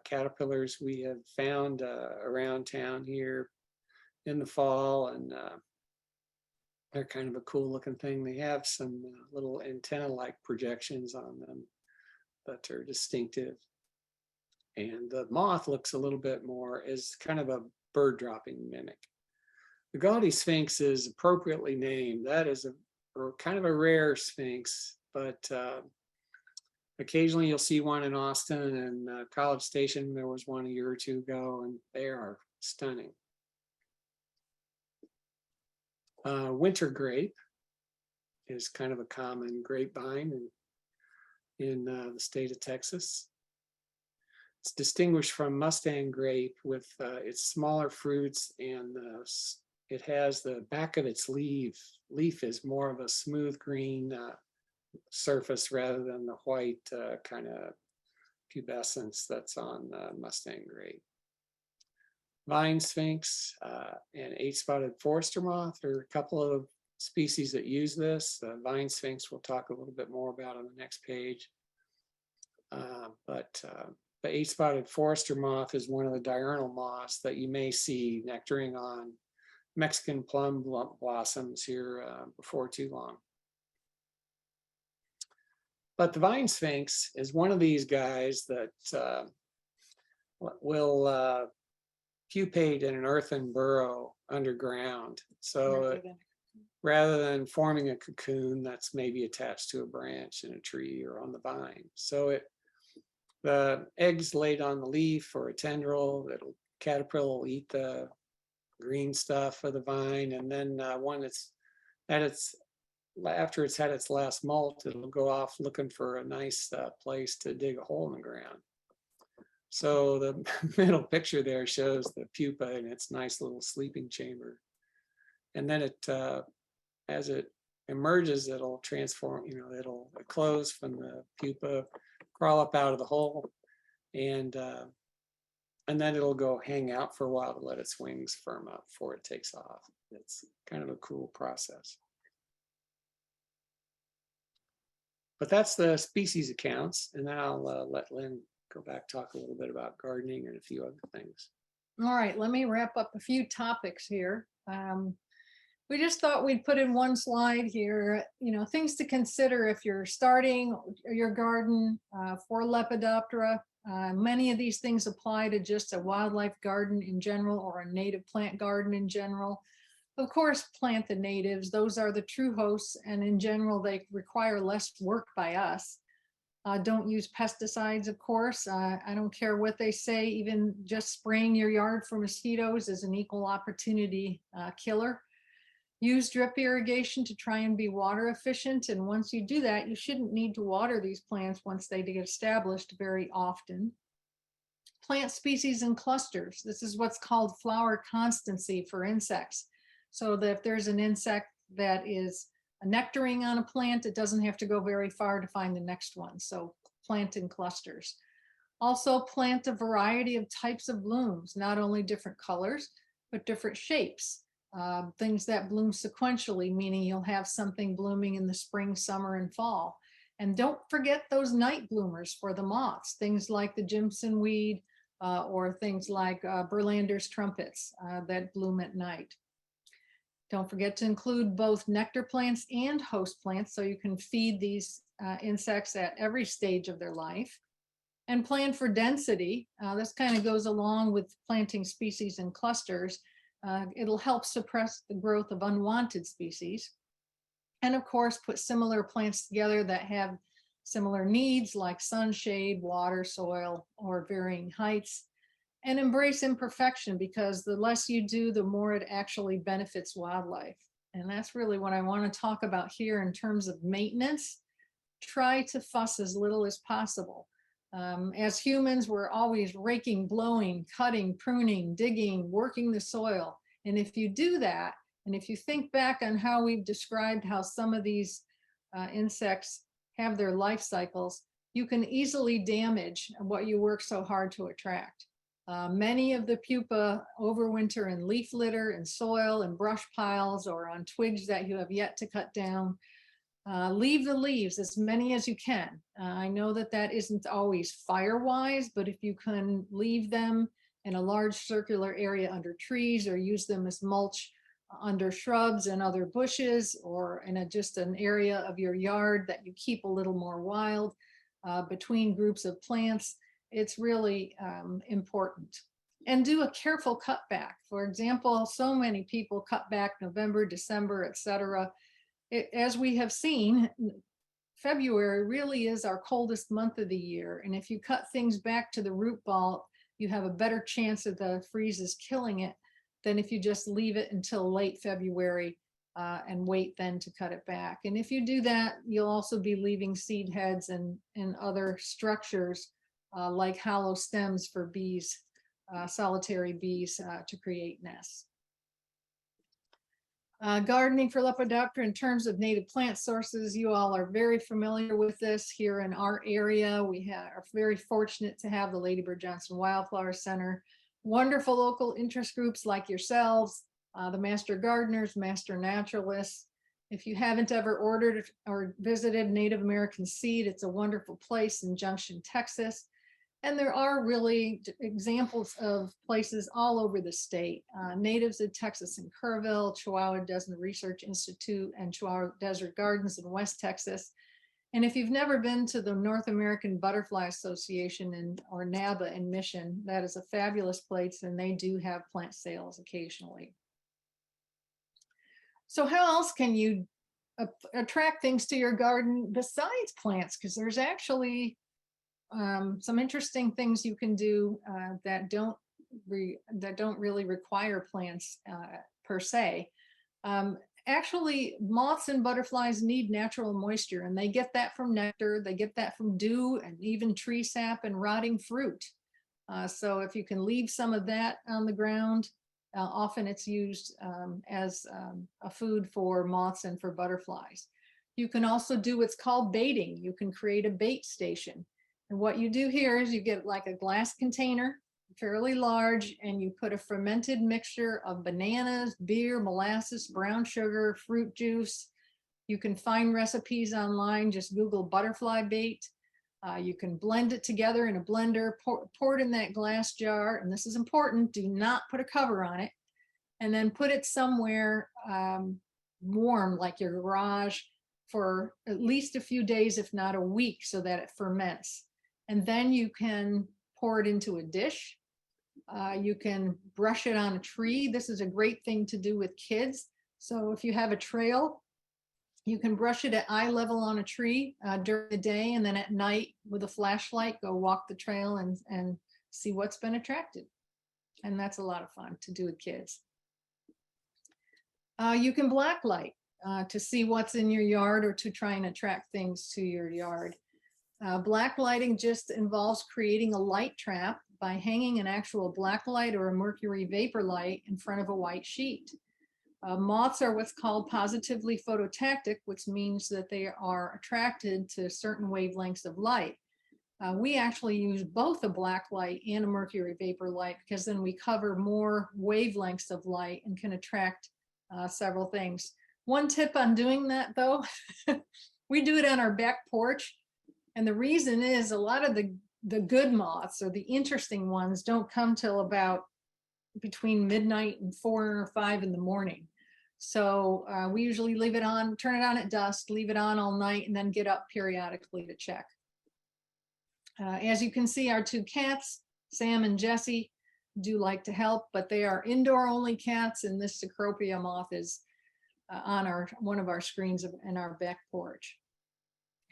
caterpillars we have found around town here in the fall, and they're kind of a cool looking thing. They have some little antenna-like projections on them that are distinctive. And the moth looks a little bit more as kind of a bird dropping mimic. The gaudy sphinx is appropriately named. That is kind of a rare sphinx, but occasionally you'll see one in Austin and College Station. There was one a year or two ago, and they are stunning. Winter grape is kind of a common grapevine in the state of Texas. It's distinguished from Mustang grape with its smaller fruits, and it has the back of its leaf is more of a smooth green surface rather than the white kind of pubescence that's on Mustang grape. Vine sphinx and eight-spotted forester moth are a couple of species that use this. Vine sphinx we'll talk a little bit more about on the next page. But the eight-spotted forester moth is one of the diurnal moths that you may see nectaring on Mexican plum blossoms here before too long. But the vine sphinx is one of these guys that will pupate in an earthen burrow underground. So rather than forming a cocoon that's maybe attached to a branch in a tree or on the vine. So the eggs laid on the leaf or a tendril, caterpillar will eat the green stuff of the vine, and then when it's after it's had its last molt, it'll go off looking for a nice place to dig a hole in the ground. So the middle picture there shows the pupa in its nice little sleeping chamber. And then as it emerges, it'll transform, it'll close from the pupa, crawl up out of the hole, and then it'll go hang out for a while to let its wings firm up before it takes off. It's kind of a cool process. But that's the species accounts, and then I'll let Lynn go back, talk a little bit about gardening and a few other things. All right, let me wrap up a few topics here. We just thought we'd put in one slide here, things to consider if you're starting your garden for Lepidoptera. Many of these things apply to just a wildlife garden in general or a native plant garden in general. Of course, plant the natives. Those are the true hosts, and in general, they require less work by us. Don't use pesticides, of course. I don't care what they say, even just spraying your yard for mosquitoes is an equal opportunity killer. Use drip irrigation to try and be water efficient. And once you do that, you shouldn't need to water these plants once they get established very often. Plant species in clusters. This is what's called flower constancy for insects. So that if there's an insect that is nectaring on a plant, it doesn't have to go very far to find the next one. So plant in clusters. Also plant a variety of types of blooms, not only different colors, but different shapes. Things that bloom sequentially, meaning you'll have something blooming in the spring, summer, and fall. And don't forget those night bloomers for the moths, things like the Jimson weed or things like Berlander's trumpets that bloom at night. Don't forget to include both nectar plants and host plants so you can feed these insects at every stage of their life. And plan for density. This kind of goes along with planting species in clusters. It'll help suppress the growth of unwanted species. And of course, put similar plants together that have similar needs like sunshade, water, soil, or varying heights. And embrace imperfection, because the less you do, the more it actually benefits wildlife. And that's really what I want to talk about here in terms of maintenance. Try to fuss as little as possible. As humans, we're always raking, blowing, cutting, pruning, digging, working the soil. And if you do that, and if you think back on how we've described how some of these insects have their life cycles, you can easily damage what you work so hard to attract. Many of the pupa overwinter in leaf litter and soil and brush piles or on twigs that you have yet to cut down. Leave the leaves, as many as you can. I know that that isn't always fire-wise, but if you can leave them in a large circular area under trees or use them as mulch under shrubs and other bushes, or in just an area of your yard that you keep a little more wild between groups of plants, it's really important. And do a careful cutback. For example, so many people cut back November, December, etc. As we have seen, February really is our coldest month of the year. And if you cut things back to the root ball, you have a better chance of the freezes killing it than if you just leave it until late February and wait then to cut it back. And if you do that, you'll also be leaving seed heads and other structures like hollow stems for bees, solitary bees to create nests. Gardening for Lepidoptera in terms of native plant sources, you all are very familiar with this here in our area. We are very fortunate to have the Lady Bird Johnson Wildflower Center, wonderful local interest groups like yourselves, the Master Gardeners, Master Naturalists. If you haven't ever ordered or visited Native American Seed, it's a wonderful place in Junction, Texas. And there are really examples of places all over the state. Natives of Texas and Kerrville, Chihuahuan Desert Research Institute, and Chihuahua Desert Gardens in West Texas. And if you've never been to the North American Butterfly Association or NABA in Mission, that is a fabulous place, and they do have plant sales occasionally. So how else can you attract things to your garden besides plants? Because there's actually some interesting things you can do that don't really require plants per se. Actually, moths and butterflies need natural moisture, and they get that from nectar, they get that from dew, and even tree sap and rotting fruit. So if you can leave some of that on the ground, often it's used as a food for moths and for butterflies. You can also do what's called baiting. You can create a bait station. And what you do here is you get like a glass container, fairly large, and you put a fermented mixture of bananas, beer, molasses, brown sugar, fruit juice. You can find recipes online, just Google butterfly bait. You can blend it together in a blender, pour it in that glass jar, and this is important, do not put a cover on it, and then put it somewhere warm, like your garage, for at least a few days, if not a week, so that it ferments. And then you can pour it into a dish. You can brush it on a tree. This is a great thing to do with kids. So if you have a trail, you can brush it at eye level on a tree during the day, and then at night with a flashlight, go walk the trail and see what's been attracted. And that's a lot of fun to do with kids. You can blacklight to see what's in your yard or to try and attract things to your yard. Blacklighting just involves creating a light trap by hanging an actual black light or a mercury vapor light in front of a white sheet. Moths are what's called positively phototactic, which means that they are attracted to certain wavelengths of light. We actually use both a black light and a mercury vapor light, because then we cover more wavelengths of light and can attract several things. One tip on doing that, though, we do it on our back porch. And the reason is a lot of the good moths, or the interesting ones, don't come till about between midnight and 4 or 5 in the morning. So we usually leave it on, turn it on at dusk, leave it on all night, and then get up periodically to check. As you can see, our 2 cats, Sam and Jessie, do like to help, but they are indoor only cats, and this Cecropia moth is on one of our screens in our back porch.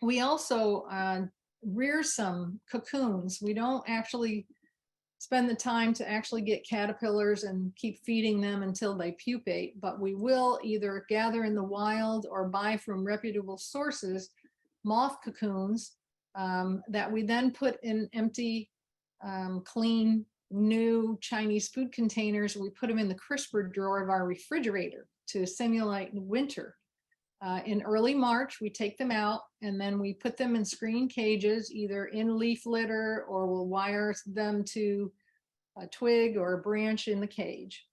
We also rear some cocoons. We don't actually spend the time to actually get caterpillars and keep feeding them until they pupate, but we will either gather in the wild or buy from reputable sources moth cocoons that we then put in empty, clean, new Chinese food containers. We put them in the crisper drawer of our refrigerator to simulate winter. In early March, we take them out and then we put them in screen cages, either in leaf litter, or we'll wire them to a twig or a branch in the cage.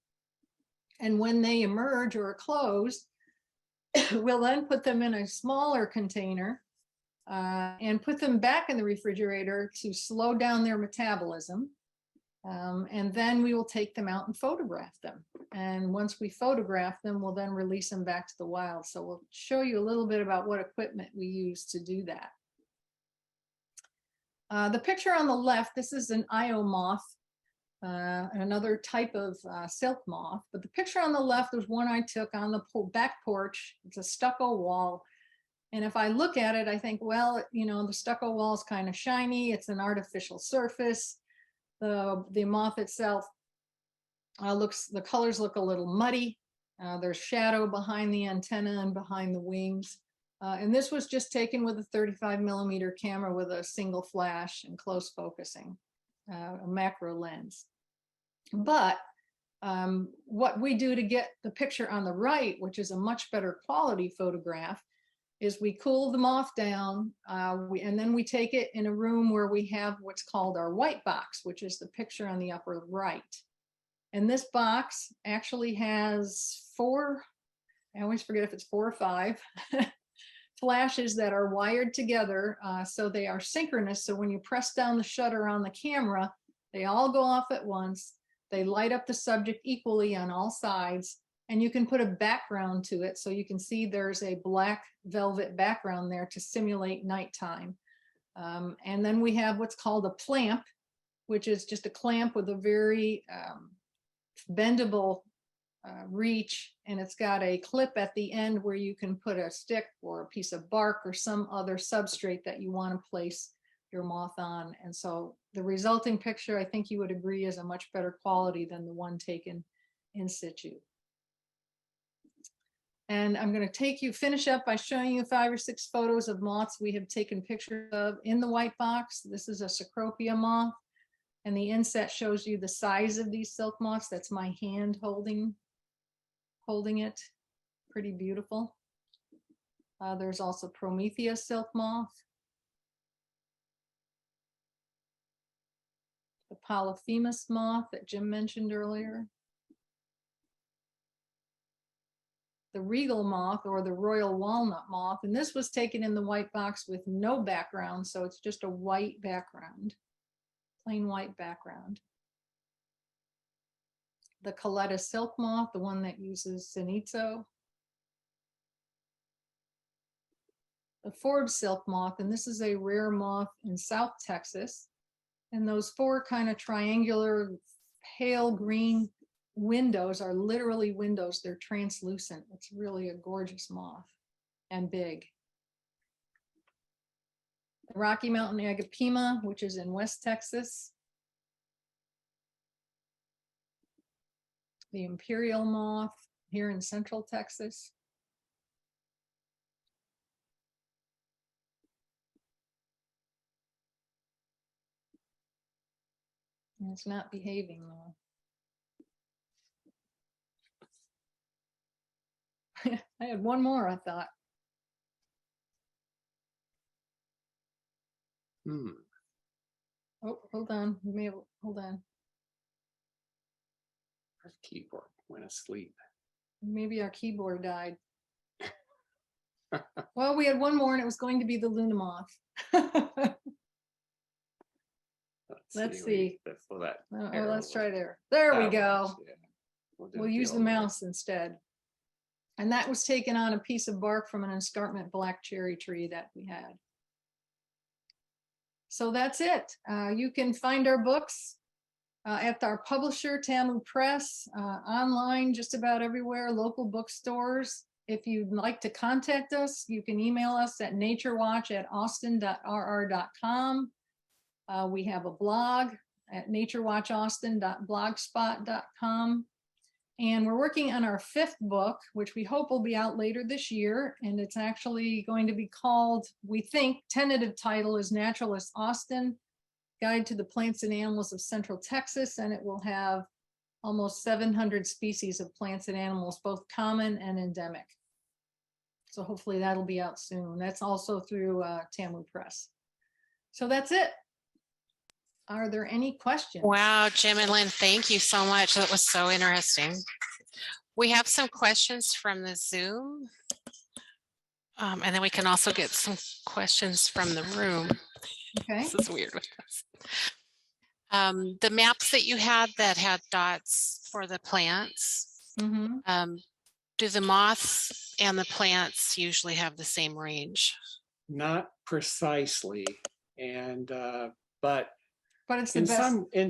And when they emerge or are closed, we'll then put them in a smaller container and put them back in the refrigerator to slow down their metabolism. And then we will take them out and photograph them. And once we photograph them, we'll then release them back to the wild. So we'll show you a little bit about what equipment we use to do that. The picture on the left, this is an Io moth, another type of silk moth. But the picture on the left was one I took on the back porch. It's a stucco wall. And if I look at it, I think, well, you know, the stucco wall is kind of shiny. It's an artificial surface. The moth itself the colors look a little muddy. There's shadow behind the antenna and behind the wings. And this was just taken with a 35mm camera with a single flash and close focusing, a macro lens. But what we do to get the picture on the right, which is a much better quality photograph, is we cool the moth down and then we take it in a room where we have what's called our white box, which is the picture on the upper right. And this box actually has 4, I always forget if it's 4 or 5, flashes that are wired together. So they are synchronous. So when you press down the shutter on the camera, they all go off at once. They light up the subject equally on all sides. And you can put a background to it. So you can see there's a black velvet background there to simulate nighttime. And then we have what's called a plamp, which is just a clamp with a very bendable reach. And it's got a clip at the end where you can put a stick or a piece of bark or some other substrate that you want to place your moth on. And so the resulting picture, I think you would agree, is a much better quality than the one taken in situ. And I'm going to finish up by showing you 5 or 6 photos of moths we have taken pictures of in the white box. This is a Cecropia moth, and the inset shows you the size of these silk moths. That's my hand holding it. Pretty beautiful. There's also Prometheus silk moth, the Polophagus moth that Jim mentioned earlier. the regal moth or the royal walnut moth. And this was taken in the white box with no background. So it's just a white background, plain white background. The Coletta silk moth, the one that uses Sanita. The Forbes silk moth, and this is a rare moth in South Texas. And those 4 kind of triangular pale green windows are literally windows. They're translucent. It's really a gorgeous moth and big. The Rocky Mountain Agapima, which is in West Texas. The imperial moth here in Central Texas. And it's not behaving though. I had one more, I thought. Oh, hold on. You may have, hold on. Our keyboard went asleep. Maybe our keyboard died. Well, we had one more and it was going to be the Luna moth. Let's see. Before that Oh, let's try there. There we go. Yeah. We'll use the mouse instead. And that was taken on a piece of bark from an escarpment black cherry tree that we had. So that's it. You can find our books at our publisher, Tamu Press, online, just about everywhere, local bookstores. If you'd like to contact us, you can email us at naturewatch@austin.rr.com. We have a blog at naturewatchaustin.blogspot.com. And we're working on our 5th book, which we hope will be out later this year. And it's actually going to be called, we think, tentative title is Naturalists Austin, Guide to the Plants and Animals of Central Texas. And it will have almost 700 species of plants and animals, both common and endemic. So hopefully that'll be out soon. That's also through Tamu Press. So that's it. Are there any questions? Wow, Jim and Lynn, thank you so much. That was so interesting. We have some questions from the Zoom. And then we can also get some questions from the room. Okay. This is weird with us. The maps that you had that had dots for the plants, do the moths and the plants usually have the same range? Not precisely, and but it's the in best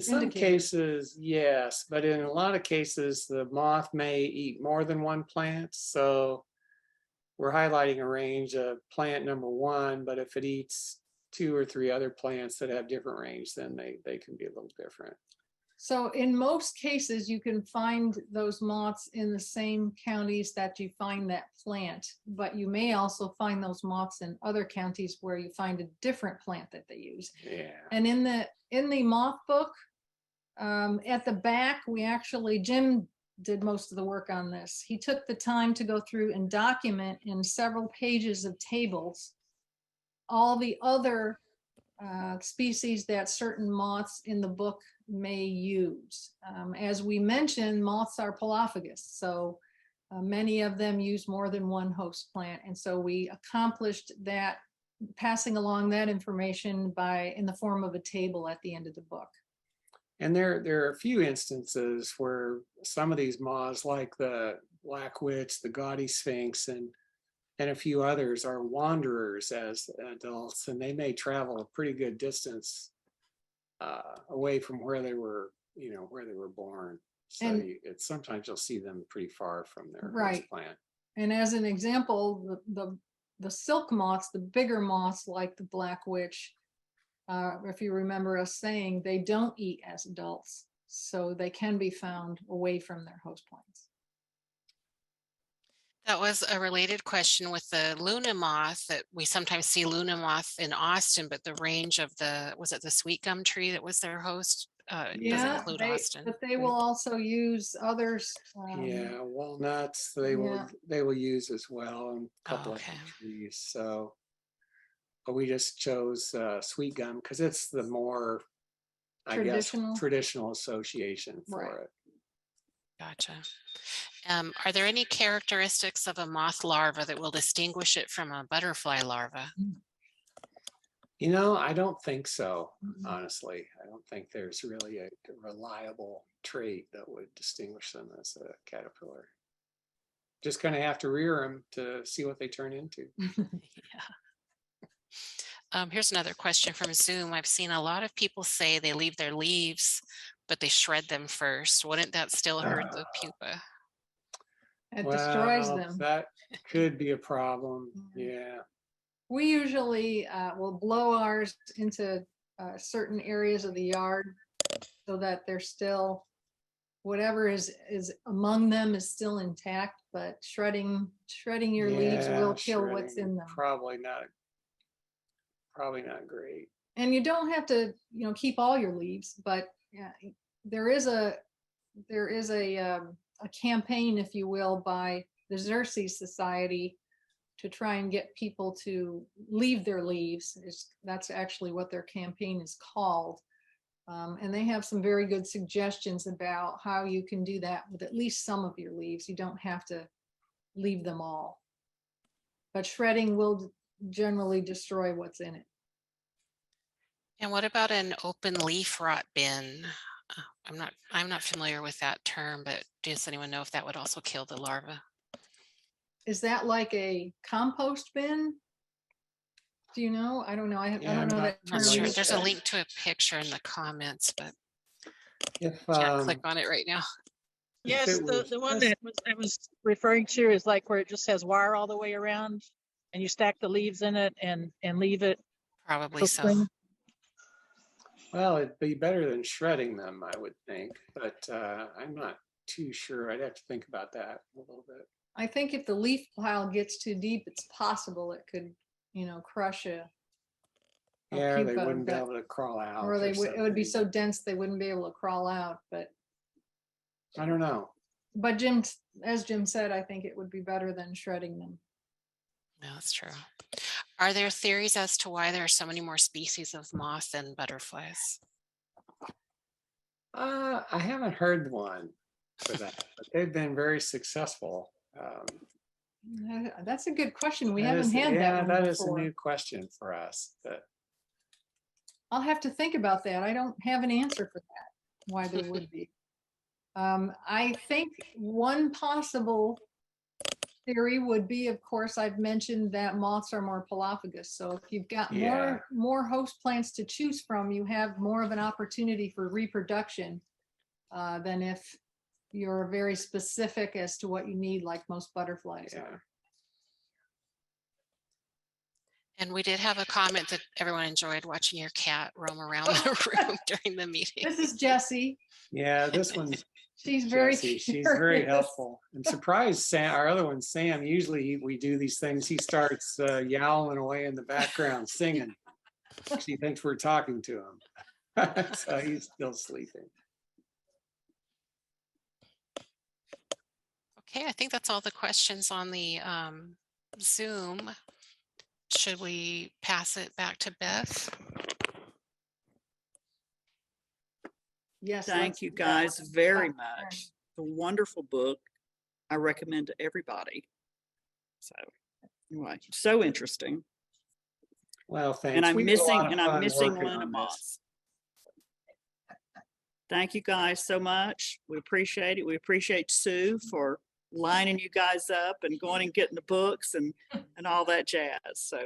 some cases, yes, but in a lot of cases, the moth may eat more than one plant. So we're highlighting a range of plant number 1, but if it eats 2 or 3 other plants that have different range, then they can be a little different. So in most cases, you can find those moths in the same counties that you find that plant, but you may also find those moths in other counties where you find a different plant that they use. Yeah. And in the moth book, at the back, Jim did most of the work on this. He took the time to go through and document in several pages of tables all the other species that certain moths in the book may use. As we mentioned, moths are polophagus, so many of them use more than one host plant. And so we accomplished that, passing along that information in the form of a table at the end of the book. And there are a few instances where some of these moths, like the black witch, the gaudy sphinx, and a few others, are wanderers as adults, and they may travel a pretty good distance away from where they were, where they were born. So sometimes you'll see them pretty far from their host plant. And as an example, the silk moths, the bigger moths like the black witch, if you remember us saying, they don't eat as adults, so they can be found away from their host plants. That was a related question with the Luna moth, that we sometimes see Luna moth in Austin, but the range of was it the sweet gum tree that was their host? Doesn't include Austin. But they will also use others. Yeah, walnuts they will use as well, and a couple of trees. So, but we just chose sweet gum because it's the more, I guess, traditional association for it. Gotcha. Are there any characteristics of a moth larva that will distinguish it from a butterfly larva? You know, I don't think so, honestly. I don't think there's really a reliable trait that would distinguish them as a caterpillar. Just kind of have to rear them to see what they turn into. Here's another question from Zoom. I've seen a lot of people say they leave their leaves, but they shred them first. Wouldn't that still hurt the pupa? It destroys them. That could be a problem. Yeah. We usually will blow ours into certain areas of the yard so that they're still, whatever is among them is still intact, but shredding your leaves will kill what's in them. Probably not great. And you don't have to, keep all your leaves, but yeah, there is a campaign, if you will, by the Xerces Society to try and get people to leave their leaves. That's actually what their campaign is called. And they have some very good suggestions about how you can do that with at least some of your leaves. You don't have to leave them all. But shredding will generally destroy what's in it. And what about an open leaf rot bin? I'm not familiar with that term, but does anyone know if that would also kill the larva? Is that like a compost bin? Do you know? I don't know. I don't know that term. Sure. There's a link to a picture in the comments, but If can't click on it right now. Yes, the one that I was referring to is like where it just has wire all the way around and you stack the leaves in it and leave it. Probably so. Well, it'd be better than shredding them, I would think, but I'm not too sure. I'd have to think about that a little bit. I think if the leaf pile gets too deep, it's possible it could, crush a Yeah, they pupa, wouldn't be able to crawl out. or it would be so dense they wouldn't be able to crawl out. But I don't know. But as Jim said, I think it would be better than shredding them. No, that's true. Are there theories as to why there are so many more species of moths than butterflies? I haven't heard one for that, but they've been very successful. That's a good question. We haven't had that one that before. is a new question for us. But I'll have to think about that. I don't have an answer for that, why there would be. I think one possible theory would be, of course, I've mentioned that moths are more polophagus. So if you've got more host plants to choose from, you have more of an opportunity for reproduction than if you're very specific as to what you need, like most butterflies are. And we did have a comment that everyone enjoyed watching your cat roam around the room during the meeting. This is Jessie. yeah, this one. She's very She's very helpful. I'm surprised Sam, our other one, Sam, usually we do these things. He starts yowling away in the background, singing. She thinks we're talking to him. So he's still sleeping. Okay, I think that's all the questions on the Zoom. Should we pass it back to Beth? Yes. Thank you guys very much. It's a wonderful book. I recommend to everybody. So anyway, so interesting. Well, thanks. And I'm We had a lot of fun missing working Lynne on and this. Moths. Thank you guys so much. We appreciate it. We appreciate Sue for lining you guys up and going and getting the books and all that jazz. So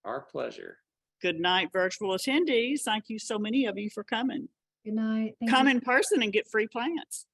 Our pleasure. good night, virtual attendees. Thank you so many of you for coming. Good night. Come in person and get free plants.